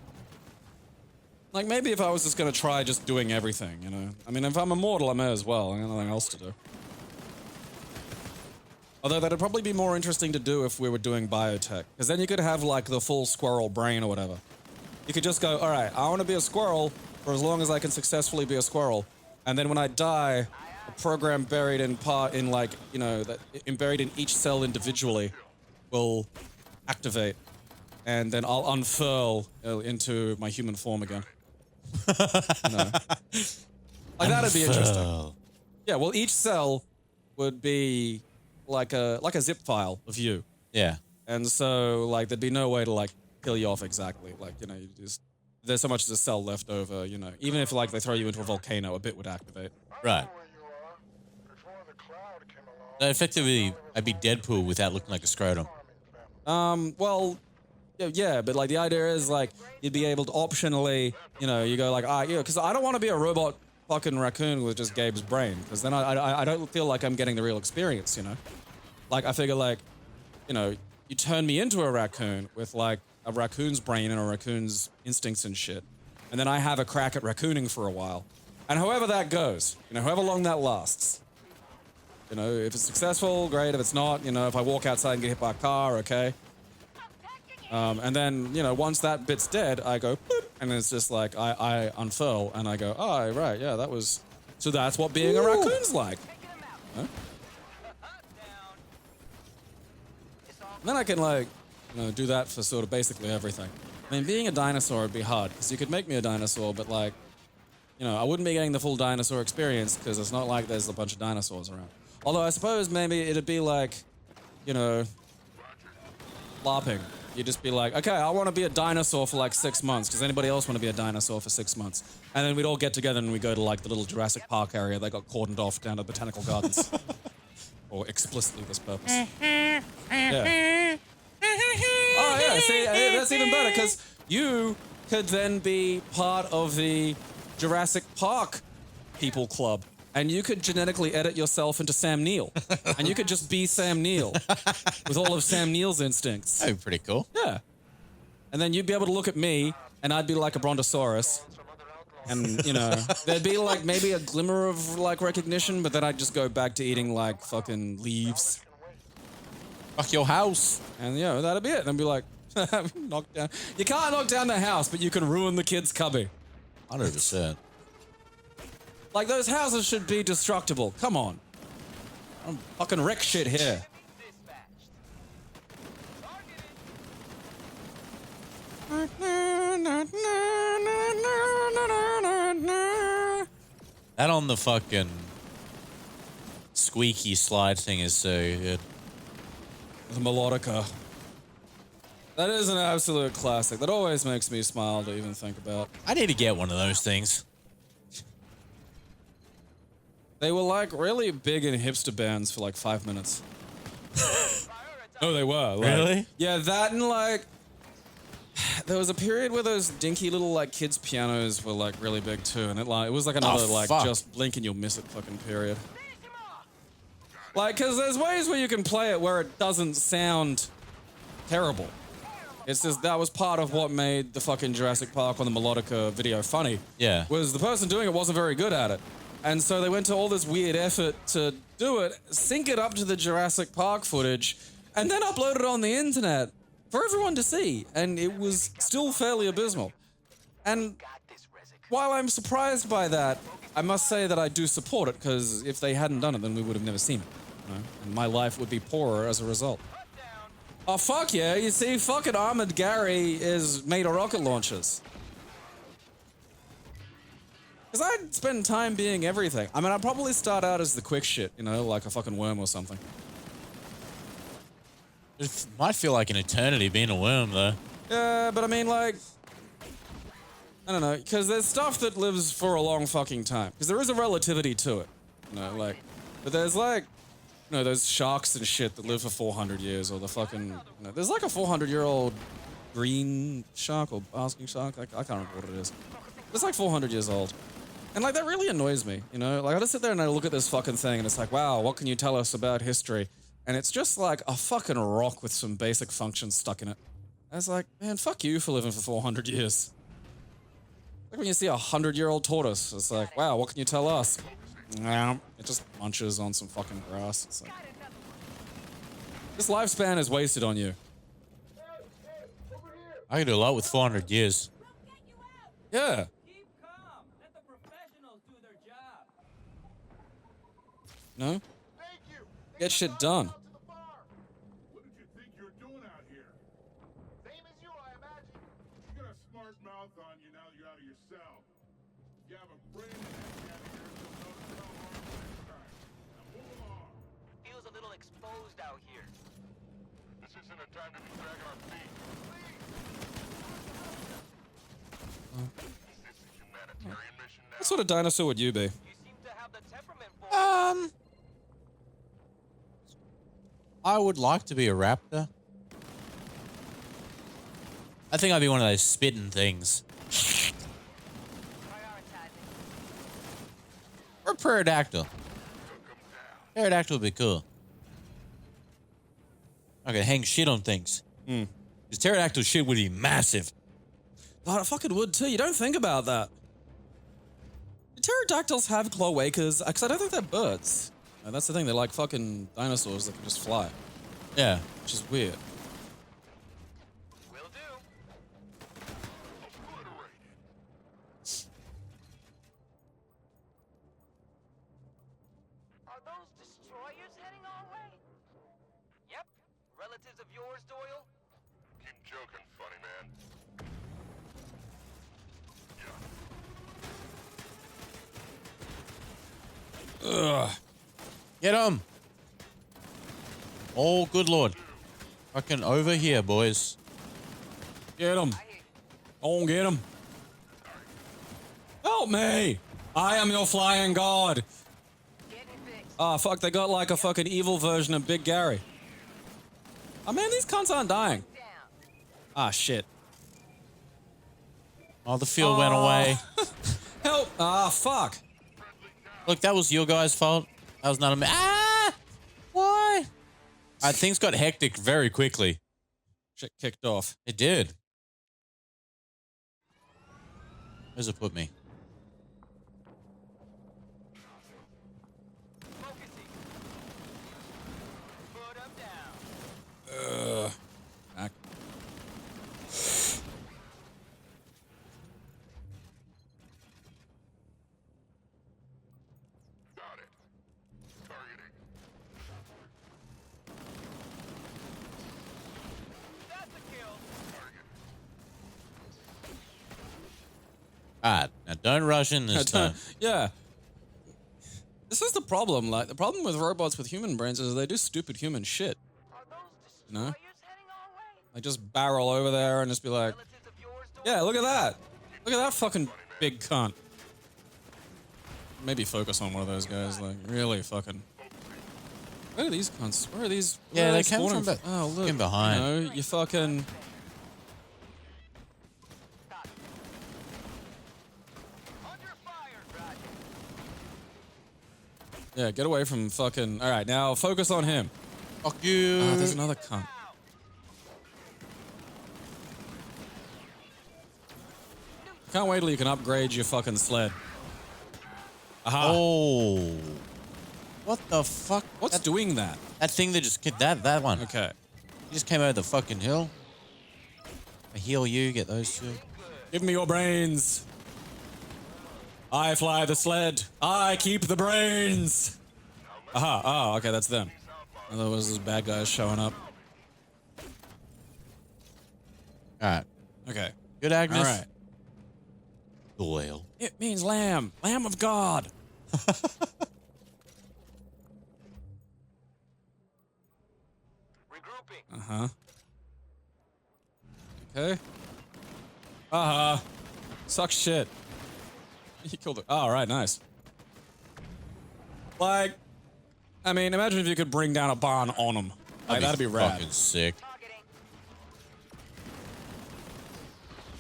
Like, maybe if I was just gonna try just doing everything, you know? I mean, if I'm immortal, I may as well. I got nothing else to do. Although that'd probably be more interesting to do if we were doing biotech. Because then you could have, like, the full squirrel brain or whatever. You could just go, all right, I want to be a squirrel for as long as I can successfully be a squirrel. And then when I die, a program buried in like, you know, buried in each cell individually will activate. And then I'll unfurl into my human form again. You know. Like, that'd be interesting. Yeah, well, each cell would be like a zip file of you. Yeah. And so, like, there'd be no way to, like, kill you off exactly. Like, you know, there's so much as a cell left over, you know. Even if, like, they throw you into a volcano, a bit would activate. Right. Where you are, before the cloud came along, So effectively, I'd be Deadpool without looking like a scrotum. Well, yeah, but, like, the idea is, like, you'd be able to optionally, you know, you go, like, yeah, because I don't want to be a robot fucking raccoon with just Gabe's brain, because then I don't feel like I'm getting the real experience, you know? Like, I figure, like, you know, you turn me into a raccoon with, like, a raccoon's brain and a raccoon's instincts and shit, and then I have a crack at raccooning for a while. And however that goes, you know, however long that lasts. You know, if it's successful, great. If it's not, you know, if I walk outside and get hit by a car, okay. And then, you know, once that bit's dead, I go, boop, and it's just like, I unfurl, and I go, oh, right, yeah, that was... So that's what being a raccoon's like. Huh? And then I can, like, you know, do that for sort of basically everything. I mean, being a dinosaur would be hard, because you could make me a dinosaur, but, like, you know, I wouldn't be getting the full dinosaur experience, because it's not like there's a bunch of dinosaurs around. Although I suppose maybe it'd be like, you know, LARPing. You'd just be like, okay, I want to be a dinosaur for like 6 months. Does anybody else want to be a dinosaur for 6 months? And then we'd all get together and we go to like the little Jurassic Park area they got cordoned off down at Botanical Gardens. For explicitly this purpose. Yeah. Oh yeah, see, that's even better because you could then be part of the Jurassic Park people club. And you could genetically edit yourself into Sam Neill. And you could just be Sam Neill with all of Sam Neill's instincts. That'd be pretty cool. Yeah. And then you'd be able to look at me, and I'd be like a brontosaurus. And, you know, there'd be like maybe a glimmer of like recognition, but then I'd just go back to eating like fucking leaves. Fuck your house. And, you know, that'd be it. And I'd be like, knock down. You can't knock down the house, but you can ruin the kid's cubby. 100%. Like, those houses should be destructible. Come on. I'm fucking wreck shit here. That on the fucking squeaky slide thing is so good. The melodica. That is an absolute classic. That always makes me smile to even think about. I need to get one of those things. They were like really big in hipster bands for like 5 minutes. Oh, they were. Like, Really? Yeah, that and like... There was a period where those dinky little like kids pianos were like really big too, and it was like another like fuck. just blink and you'll miss it fucking period. Like, cause there's ways where you can play it where it doesn't sound terrible. It's just that was part of what made the fucking Jurassic Park on the melodica video funny. Yeah. Was the person doing it wasn't very good at it, and so they went to all this weird effort to do it, sync it up to the Jurassic Park footage, and then upload it on the internet for everyone to see, and it was still fairly abysmal. And while I'm surprised by that, I must say that I do support it, because if they hadn't done it, then we would have never seen it. You know? And my life would be poorer as a result. Oh, fuck yeah, you see, fucking Armored Gary is made of rocket launchers. Because I'd spend time being everything. I mean, I'd probably start out as the quick shit, you know, like a fucking worm or something. It might feel like an eternity being a worm, though. Yeah, but I mean, like... I don't know, because there's stuff that lives for a long fucking time. Because there is a relativity to it. You know, like... But there's like... You know, those sharks and shit that live for 400 years, or the fucking... You know, there's like a 400-year-old green shark or basking shark. I can't remember what it is. It's like 400 years old. And like, that really annoys me, you know? Like, I just sit there and I look at this fucking thing and it's like, wow, what can you tell us about history? And it's just like a fucking rock with some basic functions stuck in it. I was like, man, fuck you for living for 400 years. Like when you see a 100-year-old tortoise, it's like, wow, what can you tell us? Nah, it just munches on some fucking grass. It's like, this lifespan is wasted on you. I could do a lot with 400 years. Yeah. Keep calm. Let the professionals do their job. No? Get shit done. What did you think you were doing out here? Same as you, I imagine. You got a smart mouth on you now that you're out of your cell. You have a brain in that category, so no harm next time. Now move along. Feels a little exposed out here. This isn't a time to be dragging our feet. Is this a humanitarian mission now? What sort of dinosaur would you be? You seem to have the temperament for I would like to be a raptor. I think I'd be one of those spitting things. Or a pterodactyl. Pterodactyl would be cool. I could hang shit on things. Because pterodactyl shit would be massive. God, it fucking would too. You don't think about that. Do pterodactyls have cloacas? Because I don't think they're birds. No, that's the thing. They're like fucking dinosaurs that can just fly. Yeah. Which is weird. Will do. Are those destroyers heading our way? Yep. Relatives of yours, Doyle? Keep joking, funny man. Ugh. Get him. Oh, good lord. Fucking over here, boys. Get him. Oh, get him. Help me. I am your flying god. Ah, fuck. They got like a fucking evil version of Big Gary. Oh, man, these cunts aren't dying. Ah, shit. Oh, the fuel went away. Help. Ah, fuck. Look, that was your guys' fault. That was not a me. Ah! Why? Things got hectic very quickly. Shit kicked off. It did. Where's it put me? Focusing. Put 'em down. Back. Got it. Targeting. That's a kill. Alright, now don't rush in this time. Yeah. This is the problem. Like, the problem with robots with human brains is they do stupid human shit. Are those You know? destroyers heading our way? Like, just barrel over there and just be like, Relatives of yours doing yeah, look at that. Look at that fucking big cunt. Maybe focus on one of those guys. Like, really fucking. Where are these cunts? Where are these? Yeah, where are they came spawning from Oh, look. in behind. You know, you fucking. under fire, Roger. Yeah, get away from fucking. All right, now focus on him. Fuck you. Oh, there's another cunt. Can't wait till you can upgrade your fucking sled. Aha. Oh. What the fuck? What's doing that? That thing that just that one. Okay. You just came over the fucking hill. I heal you, get those two. Give me your brains. I fly the sled. I keep the brains. Aha. Oh, okay, that's them. Otherwise, those bad guys showing up. Alright. Okay. Good, Agnes. All right. Doyle. It means lamb. Lamb of God. Regrouping. Uh-huh. Okay. Uh-huh. Suck shit. He killed it. Oh, all right, nice. Like, I mean, imagine if you could bring down a barn on him. Like, that'd be rad. Fucking sick. Targeting.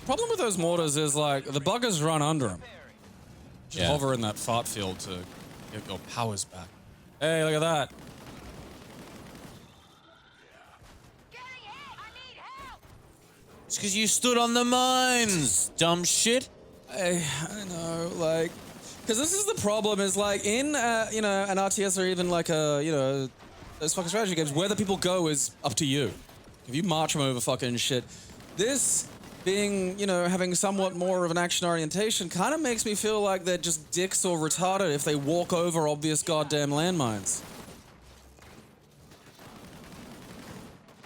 Problem with those mortars is, like, the buggers run under them. Just Yeah. hover in that fart field to get your powers back. Hey, look at that. Getting hit. I need help. It's because you stood on the mines, dumb shit. I know, like, because this is the problem. Is like in you know, an RTS or even like a, you know, those fucking strategy games, where the people go is up to you. If you march them over fucking shit, this being, you know, having somewhat more of an action orientation kind of makes me feel like they're just dicks or retarded if they walk over obvious goddamn landmines.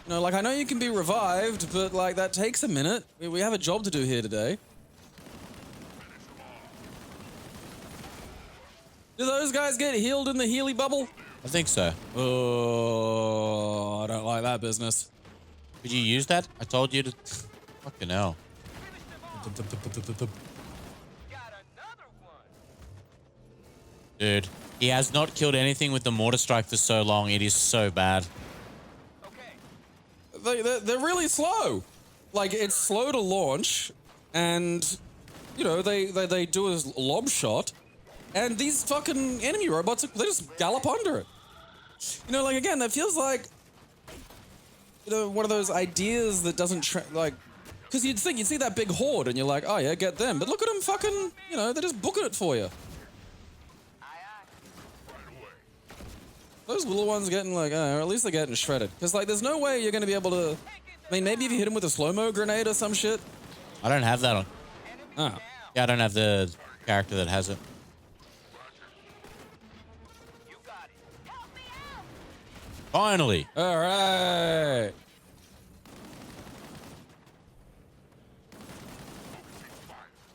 You know, like, I know you can be revived, but like that takes a minute. We have a job to do here today. Do those guys get healed in the Healy bubble? I think so. Oh, I don't like that business. Did you use that? I told you to. Fucking hell. Got another one. Dude, he has not killed anything with the mortar strike for so long. It is so bad. Okay. They're really slow. Like, it's slow to launch, and, you know, they do a lob shot, and these fucking enemy robots, they just gallop under it. You know, like, again, that feels like, you know, one of those ideas that doesn't, like, because you'd think, you'd see that big horde, and you're like, oh yeah, get them. But look at them fucking, you know, they're just booking it for you. Those little ones getting, like, or at least they're getting shredded. Because, like, there's no way you're going to be able to, I mean, maybe if you hit them with a slow-mo grenade or some shit. I don't have that on. Oh. Yeah, I don't have the character that has it. You got it. Help me out. Finally. All right.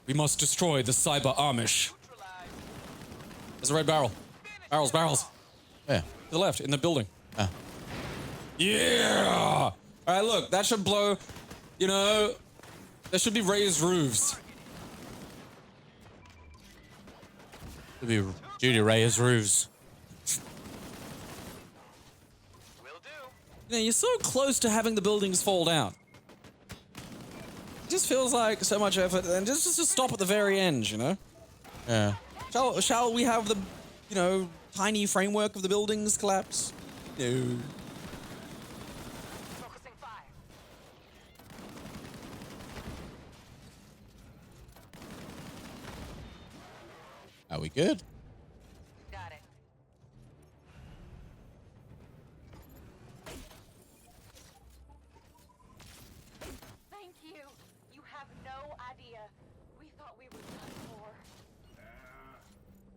We must destroy the cyber Amish. There's a red barrel. Barrels, barrels. Yeah. To the left, in the building. Ah. Yeah! All right, look, that should blow, you know, there should be raised roofs. Could be Judy Reyes roofs. Will do. You know, you're so close to having the buildings fall down. It just feels like so much effort, and just stop at the very end, you know? Yeah. Shall we have the, you know, tiny framework of the buildings collapse? No. Focusing fire. Are we good? Got it. Thank you. You have no idea. We thought we were done for.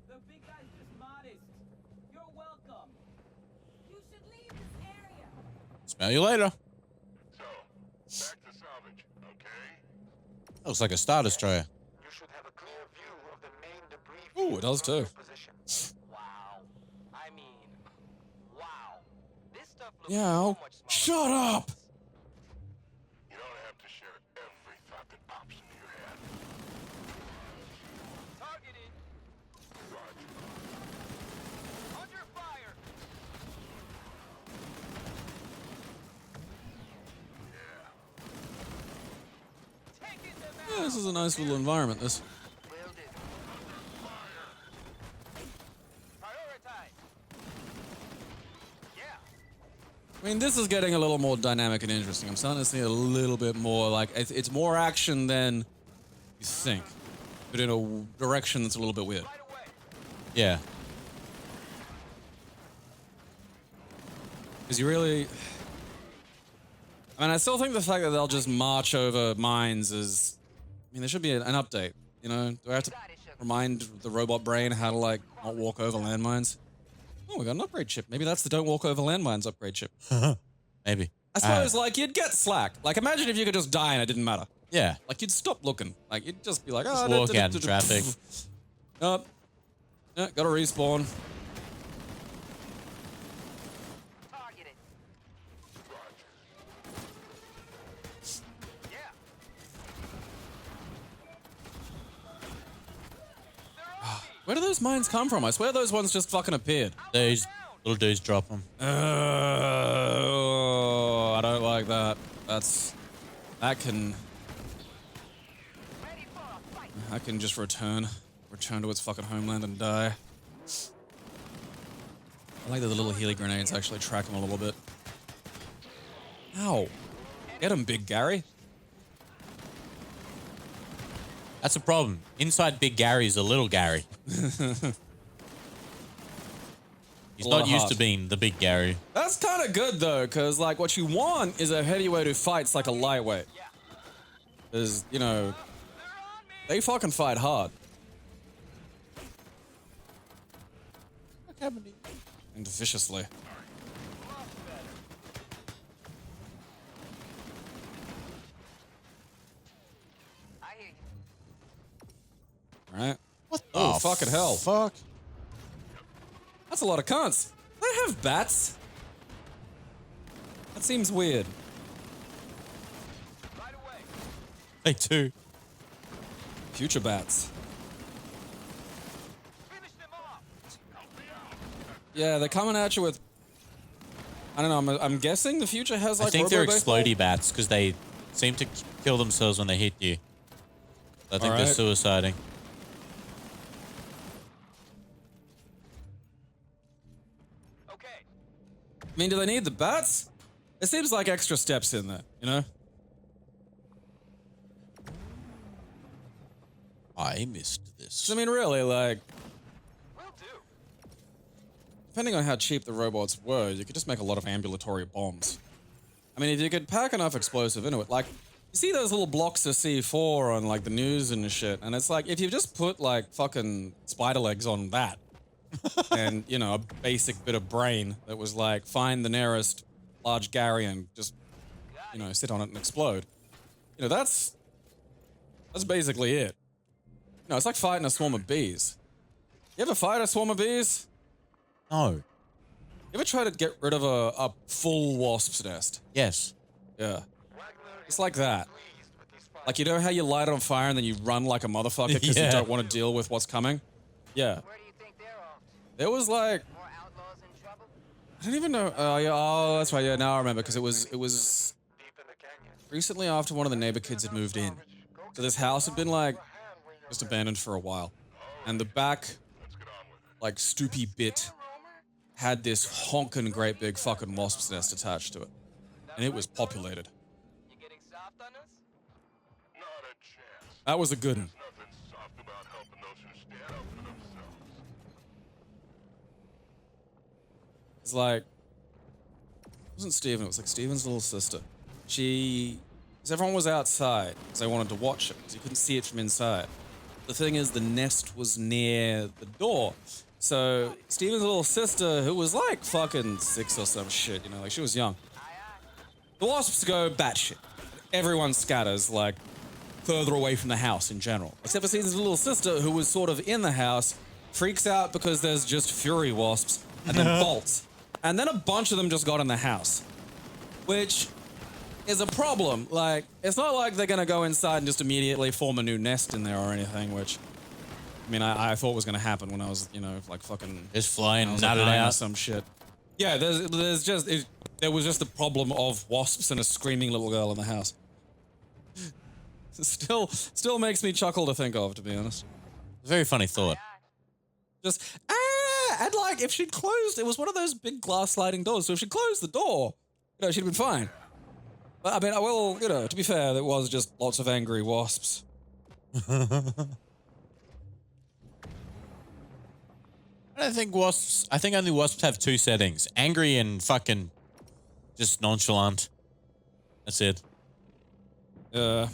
The big guy's just modest. You're welcome. You should leave this area. Smell you later. So, back to salvage, okay? Looks like a Star Destroyer. You should have a clear view of the main debris Ooh, field it does from too. your position. Wow. I mean, wow. This stuff looks Yeah, so oh, much smaller. shut up. You don't have to share every thought that pops into your head. Targeted. Roger. Under fire. Taking them out. Yeah, this is a nice little environment, this. Will do. Prioritize. Yeah. I mean, this is getting a little more dynamic and interesting. I'm starting to see a little bit more, like, it's more action than you think, but in a direction that's a little bit weird. Right away. Yeah. Because you really... I mean, I still think the fact that they'll just march over mines is... I mean, there should be an update, you know? Do I have to remind the robot brain how to, like, not walk over landmines? Oh, we got an upgrade chip. Maybe that's the don't walk over landmines upgrade chip. Maybe. I suppose, like, you'd get slack. Like, imagine if you could just die and it didn't matter. Yeah. Like, you'd stop looking. Like, you'd just be like, oh... Just walk out in traffic. Nope. Yeah, gotta respawn. Targeted. Yeah. They're on me. Where do those mines come from? I swear those ones just fucking appeared. Those little dudes drop them. I don't like that. That can Ready for a fight. I can just return to its fucking homeland and die. I like that the little Healy grenades actually track him a little bit. Ow. Get him, Big Gary. That's a problem. Inside Big Gary is a little Gary. He's A lot not of used heart. to being the Big Gary. That's kind of good though, because like what you want is a heavyweight who fights like a lightweight. Because, you know, they fucking fight hard. And viciously. I hear you. Right? What the Oh, fucking hell. Fuck. That's a lot of cunts. They have bats. That seems weird. Right away. They do. Future bats. Finish them off. Yeah, they're coming at you with... I don't know, I'm guessing the future has like I think they're robo-baseball? explodey bats because they seem to kill themselves when they hit you. I think they're Alright. suiciding. Okay. I mean, do they need the bats? It seems like extra steps in there, you know? I missed this. 'Cause I mean, really, like, Will do. depending on how cheap the robots were, you could just make a lot of ambulatory bombs. I mean, if you could pack enough explosive into it, like, you see those little blocks of C4 on, like, the news and shit, and it's like, if you just put, like, fucking spider legs on that, and, you know, a basic bit of brain that was like, find the nearest large Gary and just, you know, sit on it and explode. You know, that's basically it. You know, it's like fighting a swarm of bees. You ever fight a swarm of bees? No. You ever try to get rid of a full wasp's nest? Yes. Yeah. It's like that. Like, you know how you light it on fire and then you run like a motherfucker because you Yeah. don't want to deal with what's coming? Yeah. Where do you think they're off to? There was like, More outlaws in trouble? I don't even know. Yeah, oh, that's right. Yeah, now I remember because it was Deep in the canyon. recently after one of the neighbor kids had moved in. So this house had been like just abandoned for a while, and the back like stoopy bit had this honkin' great big fucking wasp's nest attached to it, and it was populated. You getting soft on us? Not a chance. That was a good one. Nothing soft about helping those who stand up for themselves. It's like, it wasn't Steven, it was like Steven's little sister. Because everyone was outside because they wanted to watch it because you couldn't see it from inside. The thing is, the nest was near the door. So Steven's little sister, who was like fucking 6 or some shit, you know, like she was young. The wasps go batshit. Everyone scatters like further away from the house in general. Except for Steven's little sister, who was sort of in the house, freaks out because there's just fury wasps and then bolts. And then a bunch of them just got in the house, which is a problem. Like, it's not like they're gonna go inside and just immediately form a new nest in there or anything, which, I mean, I thought was gonna happen when I was, you know, like fucking... Just flying, like nutted 9 or out. some shit. Yeah, there was just the problem of wasps and a screaming little girl in the house. Still makes me chuckle to think of, to be honest. Very funny thought. Just, and like, if she'd closed, it was one of those big glass sliding doors, so if she'd closed the door, you know, she'd have been fine. But, I mean, well, you know, to be fair, there was just lots of angry wasps. I think only wasps have 2 settings. Angry and fucking just nonchalant. That's it. Did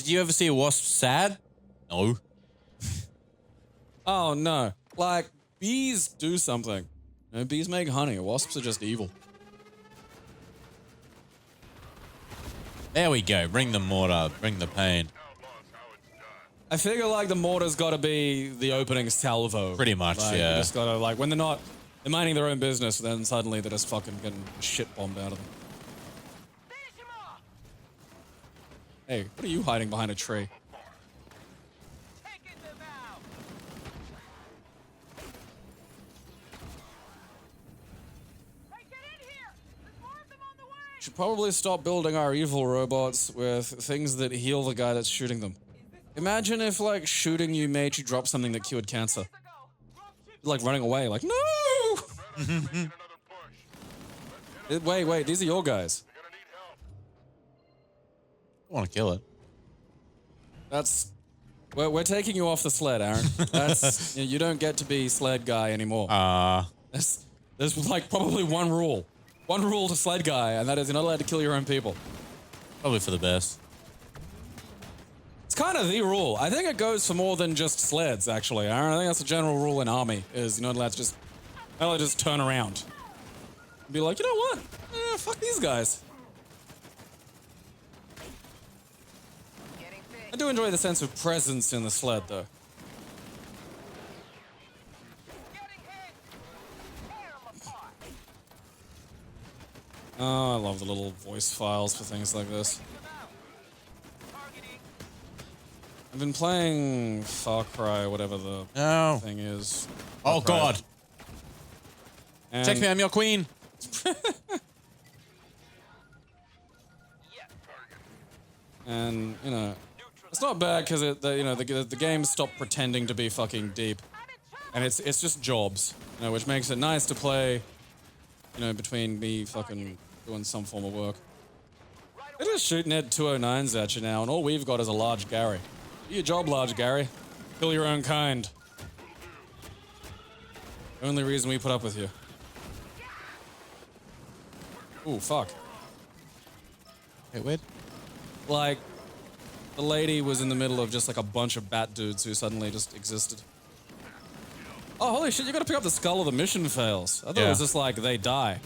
you ever see a wasp sad? No. Oh, no. Like, bees do something. You know, bees make honey. Wasps are just evil. There we go. Bring the mortar. Bring the pain. I figure, like, the mortar's gotta be the opening salvo. Pretty much, like, yeah. You just gotta, like, when they're minding their own business, then suddenly they're just fucking getting shit bombed out of them. Hey, what are you hiding behind a tree? Should probably stop building our evil robots with things that heal the guy that's shooting them. Imagine if, like, shooting you made you drop something that cured cancer. Like, running away, like, no! Wait, these are your guys. I want to kill it. We're taking you off the sled, Aaron. That's, you don't get to be sled guy anymore. There's like probably one rule. One rule to sled guy, and that is you're not allowed to kill your own people. Probably for the best. It's kind of the rule. I think it goes for more than just sleds, actually, Aaron. I think that's a general rule in Army, is you're not allowed to just turn around. And be like, you know what? Fuck these guys. I do enjoy the sense of presence in the sled, though. Oh, I love the little voice files for things like this. I've been playing Far Cry, whatever the thing is. Oh, God. And Take me, I'm your queen. And, you know, it's not bad because the game stopped pretending to be fucking deep, and it's just jobs, you know, which makes it nice to play, you know, between me fucking doing some form of work. They're just shooting Ed 209s at you now, and all we've got is a large Gary. Do your job, large Gary. Kill your own kind. Only reason we put up with you. Ooh, fuck. Wait, wait. Like, the lady was in the middle of just like a bunch of bat dudes who suddenly just existed. Oh, holy shit, you gotta pick up the skull or the mission fails. I thought it was just like, they die.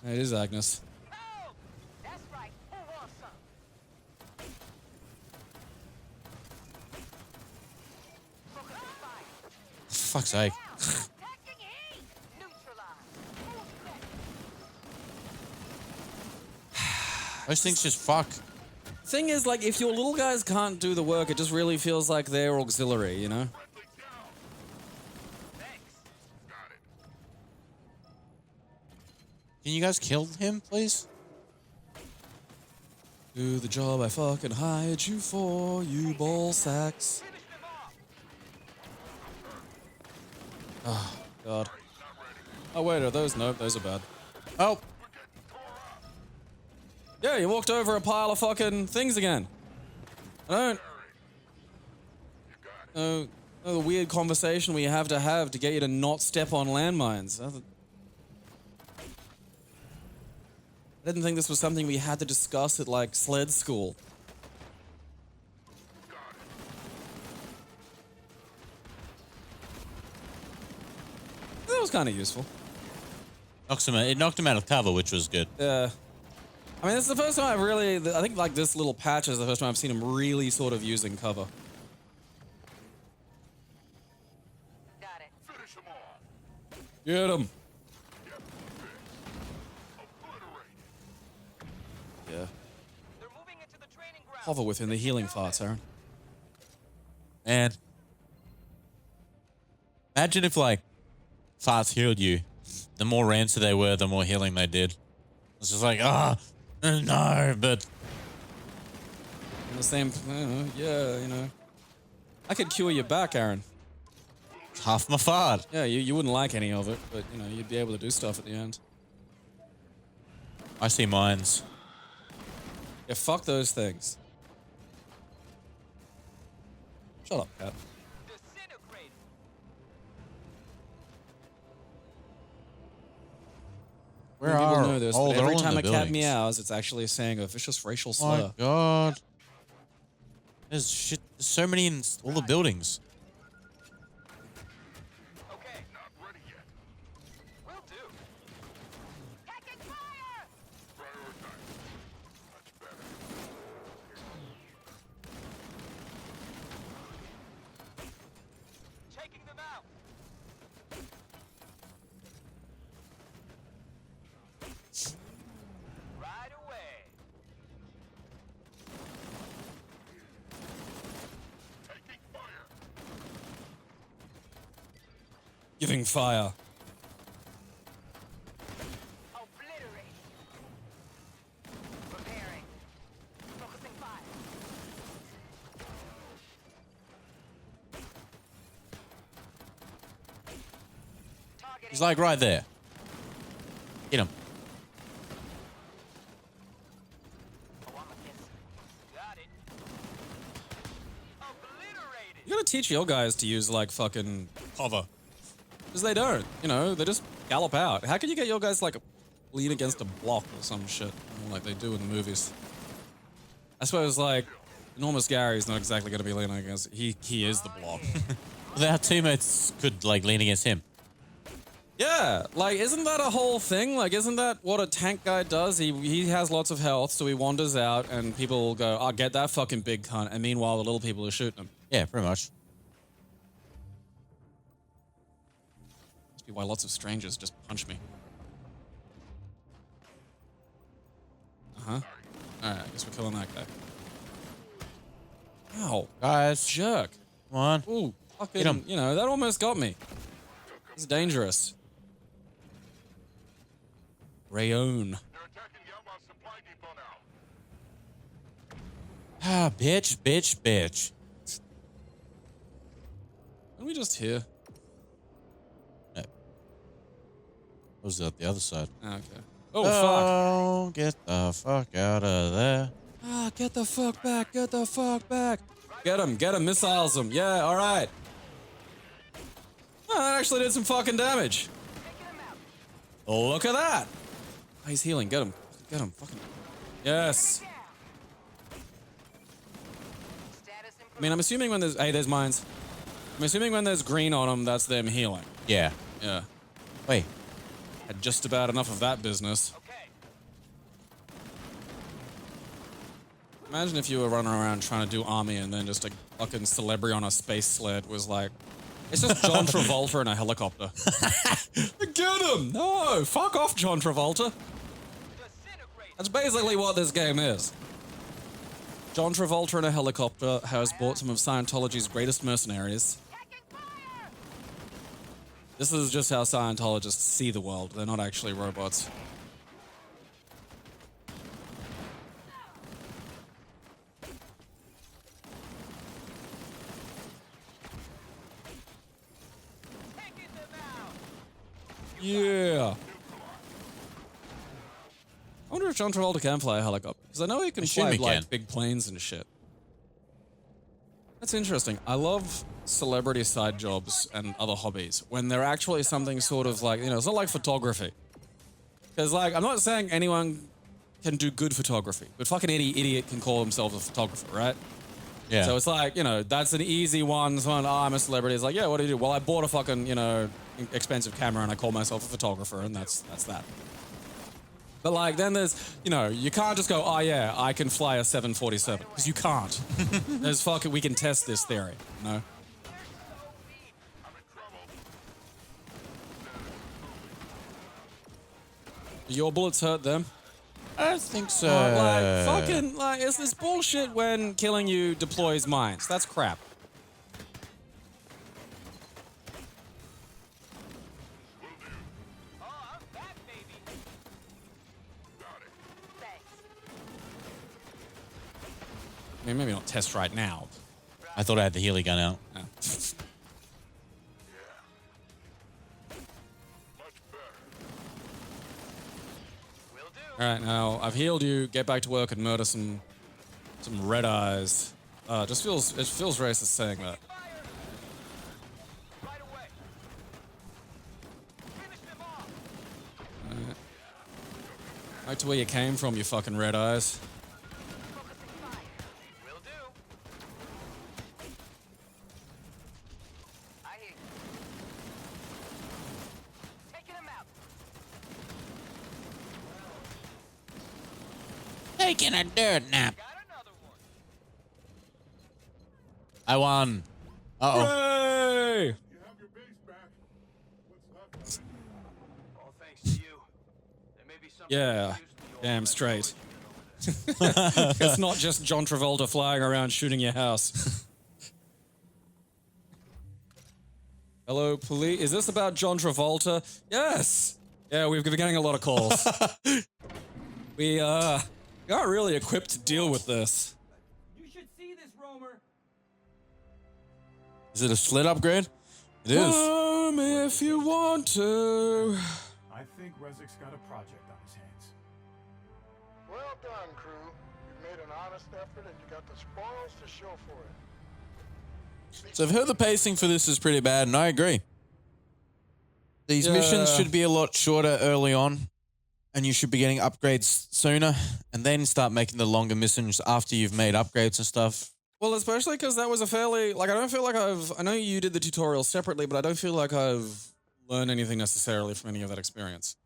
It is Agnes. For fuck's sake. Those things just fuck. Thing is, like, if your little guys can't do the work, it just really feels like they're auxiliary, you know? Can you guys kill him, please? Do the job I fucking hired you for, you ball sacks. Oh, God. Oh, wait, are those? Nope, those are bad. Oh. Yeah, you walked over a pile of fucking things again. I don't... the weird conversation we have to get you to not step on landmines. I didn't think this was something we had to discuss at like sled school. That was kind of useful. It knocked him out of cover, which was good. Yeah. I mean, this is the first time I've really, I think like this little patch is the first time I've seen him really sort of using cover. Got it. Finish them off. Get him. Yeah. They're moving into the training ground. Hover within the healing farts, Aaron. And imagine if like farts healed you. The more rancid they were, the more healing they did. It's just like, no, but In the same, yeah, you know. I could cure your back, Aaron. half my fart. Yeah, you wouldn't like any of it, but you know, you'd be able to do stuff at the end. I see mines. Yeah, fuck those things. Shut up, Cat. Disintegrate. Where People are? know this, Oh, but they're every all in time the a cat buildings. meows, it's actually saying a vicious racial Oh slur. my god. There's shit. There's so many in all the buildings. Okay. Not ready yet. Will do. Taking fire! Prioritize. Much better. Taking them out. Right away. Taking fire. Giving fire. Obliterate. Repairing. Focusing fire. Targeting. He's like right there. Get him. Got it. Obliterated. You gotta teach your guys to use like fucking cover. Because they don't, you know, they just gallop out. How can you get your guys like lean against a block or some shit like they do in the movies? I suppose like Enormous Gary's not exactly gonna be leaning against, he is the block. Our teammates could like lean against him. Yeah, like isn't that a whole thing? Like isn't that what a tank guy does? He has lots of health, so he wanders out and people will go, "Oh, get that fucking big cunt," and meanwhile the little people are shooting him. Yeah, pretty much. Must be why lots of strangers just punch me. Uh-huh. Alright, I guess we're killing that guy. Ow. Guys, Jerk. come on. Ooh, fucking, Hit him. you know, that almost got me. It's dangerous. Rayon. They're attacking the outbound supply depot now. Ah, bitch. Aren't we just here? No. What was that? The other side. Ah, okay. Oh, fuck. Oh, get the fuck out of there. Ah, get the fuck back. Get the fuck back. Get him, missiles him. Yeah, alright. Oh, that actually did some fucking damage. Oh, look at that. Oh, he's healing. Get him. Fucking. Yes. I mean, I'm assuming when there's... Hey, there's mines. I'm assuming when there's green on them, that's them healing. Yeah. Yeah. Wait. Had just about enough of that business. Okay. Imagine if you were running around trying to do army and then just a fucking celebrity on a space sled was like... It's just John Travolta in a helicopter. Get him! No! Fuck off, John Travolta! That's basically what this game is. John Travolta in a helicopter has bought some of Scientology's greatest mercenaries. This is just how Scientologists see the world. They're not actually robots. Yeah. I wonder if John Travolta can fly a helicopter. Because I know he can assume fly he like can. big planes and shit. That's interesting. I love celebrity side jobs and other hobbies when they're actually something sort of like, it's not like photography. Because, like, I'm not saying anyone can do good photography, but fucking any idiot can call himself a photographer, right? Yeah. So it's like, that's an easy one. Someone, I'm a celebrity. It's like, yeah, what do you do? Well, I bought a fucking, expensive camera and I call myself a photographer, and that's that. But like, then there's, you can't just go, oh yeah, I can fly a 747, because you can't. There's fucking, we can test this theory, Your bullets hurt them? I don't think so. It's this bullshit when killing you deploys mines. That's crap. I mean, maybe not test right now. I thought I had the Healy gun out. Oh. All right, now I've healed you. Get back to work and murder some red eyes. It feels racist saying that. Back to where you came from, you fucking red eyes. Taking a dirt nap. I won. Uh-oh. Hooray! You have your base back. What's left of it? All thanks to you. There may be something Yeah, damn straight. It's not just John Travolta flying around shooting your house. Hello, police. Is this about John Travolta? Yes. Yeah, we've been getting a lot of calls. We aren't really equipped to deal with this. You should see this, Romer. Is it a Sled upgrade? It is. If you want to. I think Rezzik's got a project on his hands. Well done, crew. You made an honest effort and you got the spoils to show for it. So I've heard the pacing for this is pretty bad, and I agree. These missions should be a lot shorter early on, and you should be getting upgrades sooner, and then start making the longer missions after you've made upgrades and stuff. Well, especially because that was a fairly, I don't feel like I know you did the tutorial separately, but I don't feel like I've learned anything necessarily from any of that experience.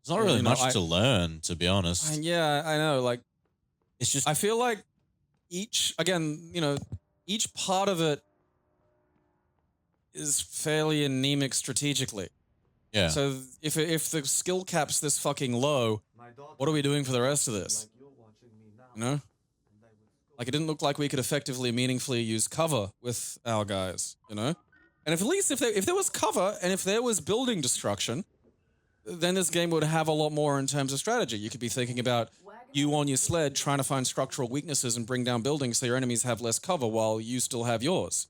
There's not really much to learn, to be honest. Yeah, I know, it's just... I feel like each part of it is fairly anemic strategically. Yeah. So if the skill cap's this fucking low, what are we doing for the rest of this? Like, it didn't look like we could effectively, meaningfully use cover with our guys, And if there was cover and if there was building destruction, then this game would have a lot more in terms of strategy. You could be thinking about you on your sled trying to find structural weaknesses and bring down buildings so your enemies have less cover while you still have yours.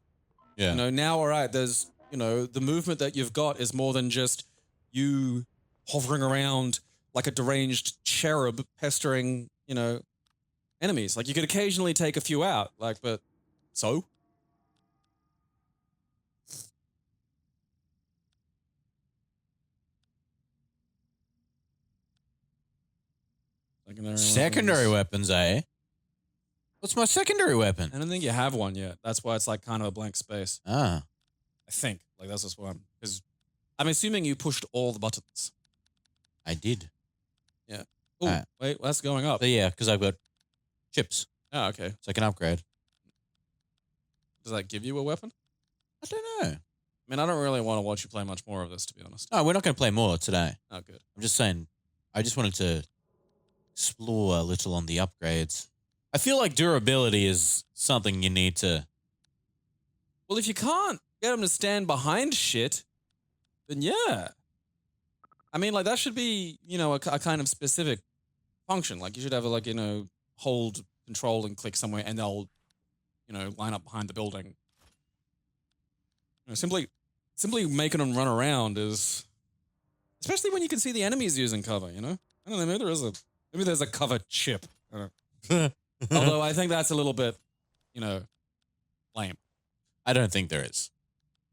Yeah. Now, all right, there's, the movement that you've got is more than just you hovering around like a deranged cherub pestering, enemies. Like, you could occasionally take a few out, but so? Secondary weapons, eh? What's my secondary weapon? I don't think you have one yet. That's why it's kind of a blank space. Ah. I think. That's just what because I'm assuming you pushed all the buttons. I did. Yeah. Oh, wait, that's going up. So yeah, because I've got chips. Oh, okay. So I can upgrade. Does that give you a weapon? I don't know. I mean, I don't really want to watch you play much more of this, to be honest. No, we're not going to play more today. Oh, good. I'm just saying, I just wanted to explore a little on the upgrades. I feel like durability is something you need to... Well, if you can't get them to stand behind shit, then yeah. I mean, that should be, a kind of specific function. You should have hold control and click somewhere and they'll, line up behind the building. Simply making them run around is... Especially when you can see the enemies using cover, I don't know, maybe there's a cover chip. I don't know. Although I think that's a little bit, lame. I don't think there is.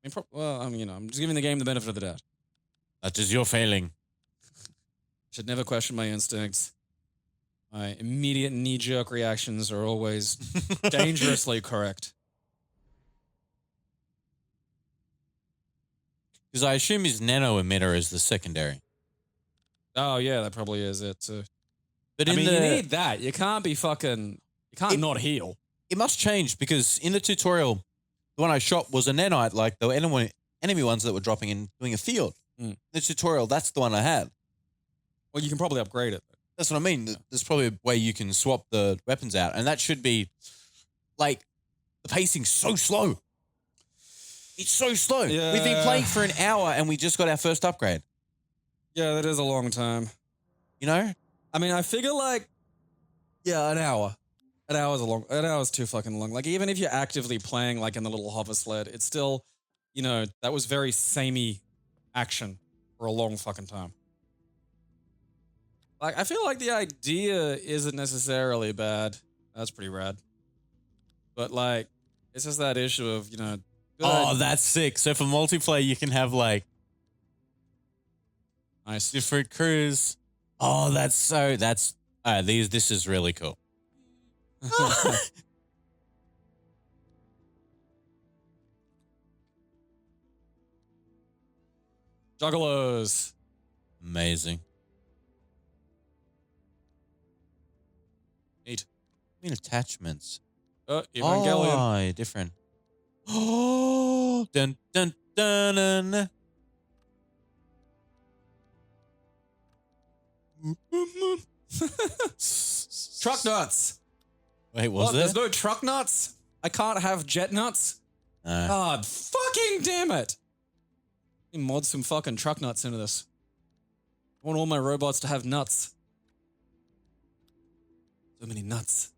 I mean, well, I mean, you know, I'm just giving the game the benefit of the doubt. That is your failing. Should never question my instincts. My immediate knee-jerk reactions are always dangerously correct. Because I assume his nano emitter is the secondary. Oh, yeah, that probably is it, too. But I in mean, the, you need that. You can't be fucking... You can't not heal. It must change because in the tutorial, the one I shot was a nanite, like the enemy ones that were dropping in doing a field. Mm. The tutorial, that's the one I had. Well, you can probably upgrade it. That's what I mean. Yeah. There's probably a way you can swap the weapons out, and that should be, like, the pacing's so slow. It's so slow. Yeah. We've been playing for an hour, and we just got our first upgrade. Yeah, that is a long time. You know? I mean, I figure, like, yeah, an hour. An hour's too fucking long. Like, even if you're actively playing, like, in the little hover sled, it's still, you know, that was very samey action for a long fucking time. Like, I feel like the idea isn't necessarily bad. That's pretty rad. But, like, it's just that issue of, you know... Oh, that's sick. So for multiplayer, you can have, like... Nice. Different crews. Oh, that's... this is really cool. Juggalos. Amazing. Neat. I mean, attachments. Evangelion. Oh, different. Oh, dun, dun, dun, dun. Truck nuts. Wait, was there? There's no truck nuts? I can't have jet nuts? God fucking damn it. Let me mod some fucking truck nuts into this. I want all my robots to have nuts. So many nuts.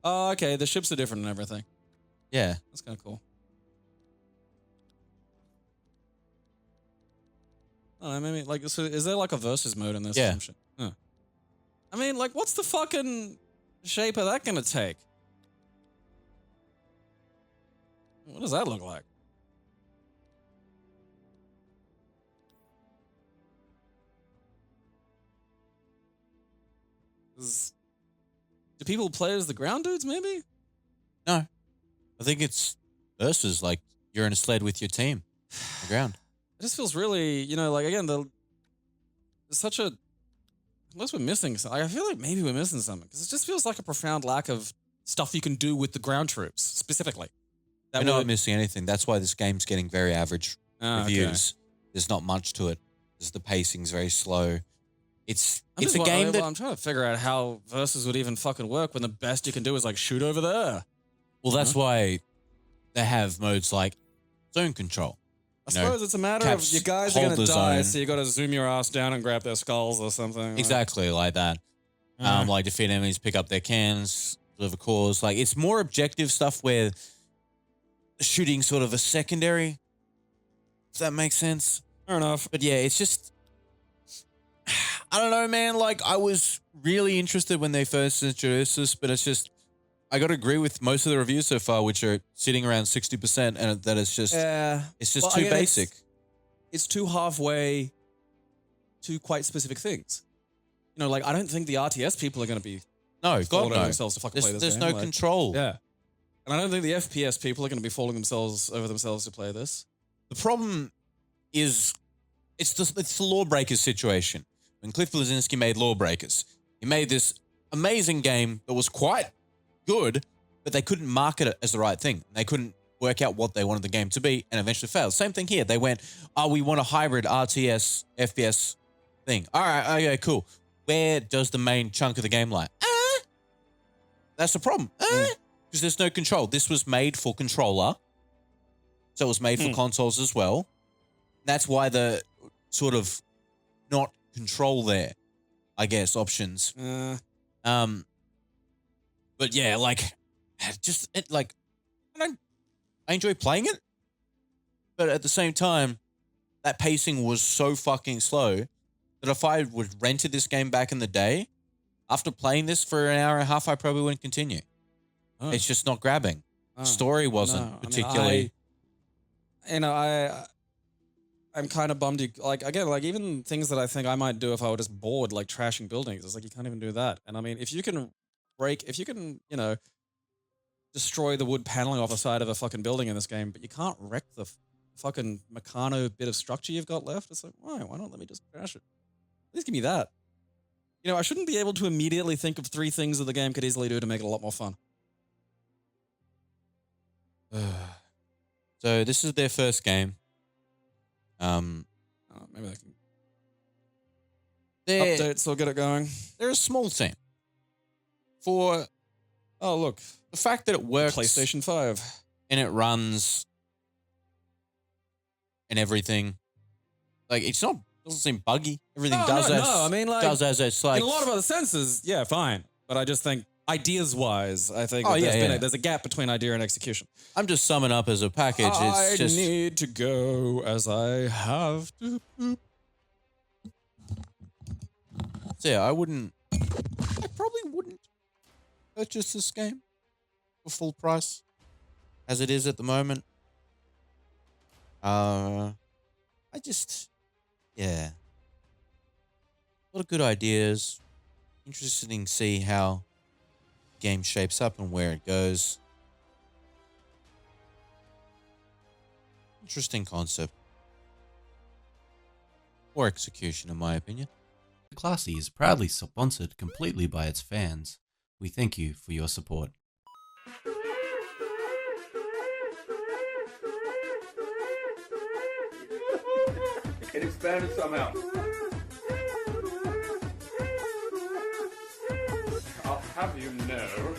Oh, okay. The ships are different and everything. Yeah. That's kind of cool. Oh, maybe, like, so is there like a versus mode in this? Yeah. Or some shit? Huh. I mean, like, what's the fucking shape of that gonna take? What does that look like? Do people play as the ground dudes, maybe? No. I think it's versus, like, you're in a sled with your team on the ground. It just feels really, you know, like, again, there's such a... Unless we're missing something. I feel like maybe we're missing something. Because it just feels like a profound lack of stuff you can do with the ground troops, specifically. We're not missing anything. That's why this game's getting very average reviews. Okay. There's not much to it. The pacing's very slow. It's a game that... I'm trying to figure out how versus would even fucking work when the best you can do is, like, shoot over there. Well, that's why they have modes like zone control. I suppose it's a matter of your guys are going to die, so you got to zoom your ass down and grab their skulls or something. Exactly, like that. Like defeat enemies, pick up their cans, deliver cores. Like, it's more objective stuff where shooting sort of a secondary. Does that make sense? Fair enough. But yeah, it's just... I don't know, man. Like, I was really interested when they first introduced this, but it's just... I got to agree with most of the reviews so far, which are sitting around 60%, and that it's just... Yeah. It's just too basic. It's too halfway to quite specific things. You know, like, I don't think the RTS people are going to be... No, God, no. Themselves to fucking play this there's game. no control. Yeah. And I don't think the FPS people are going to be falling over themselves to play this. The problem is... It's the Lawbreakers situation. When Cliff Bleszinski made Lawbreakers, he made this amazing game that was quite good, but they couldn't market it as the right thing. They couldn't work out what they wanted the game to be and eventually failed. Same thing here. They went, we want a hybrid RTS, FPS thing. All right, okay, cool. Where does the main chunk of the game lie? That's the problem. Because there's no control. This was made for controller, so it was made for consoles as well. That's why the sort of not control there, I guess, options. But yeah, like, I enjoy playing it, but at the same time, that pacing was so fucking slow that if I would rented this game back in the day, after playing this for an hour and a half, I probably wouldn't continue. It's just not grabbing. Story wasn't no. I mean, particularly. I'm kind of bummed. Like, again, like even things that I think I might do if I were just bored, like trashing buildings. It's like you can't even do that. And I mean, if you can, destroy the wood paneling off the side of a fucking building in this game, but you can't wreck the fucking Meccano bit of structure you've got left. It's like, why? Why not let me just crash it? At least give me that. I shouldn't be able to immediately think of 3 things that the game could easily do to make it a lot more fun. So this is their first game. Maybe they can They're, updates or get it going. they're a small team. For Oh, look. the fact that it works PlayStation 5. and it runs and everything, like it doesn't seem buggy. Everything does I mean, like, does as it's like in a lot of other senses, yeah, fine. But I just think ideas-wise, I think Oh, that yeah. there's a gap between idea and execution. I'm just summing up as a package. I It's just need to go as I have to poop. so yeah, I probably wouldn't purchase this game for full price as it is at the moment. Yeah. A lot of good ideas. Interesting to see how the game shapes up and where it goes. Interesting concept. Or execution, in my opinion. KeepetClassy is proudly sponsored completely by its fans. We thank you for your support. It can expand it somehow. I'll have you know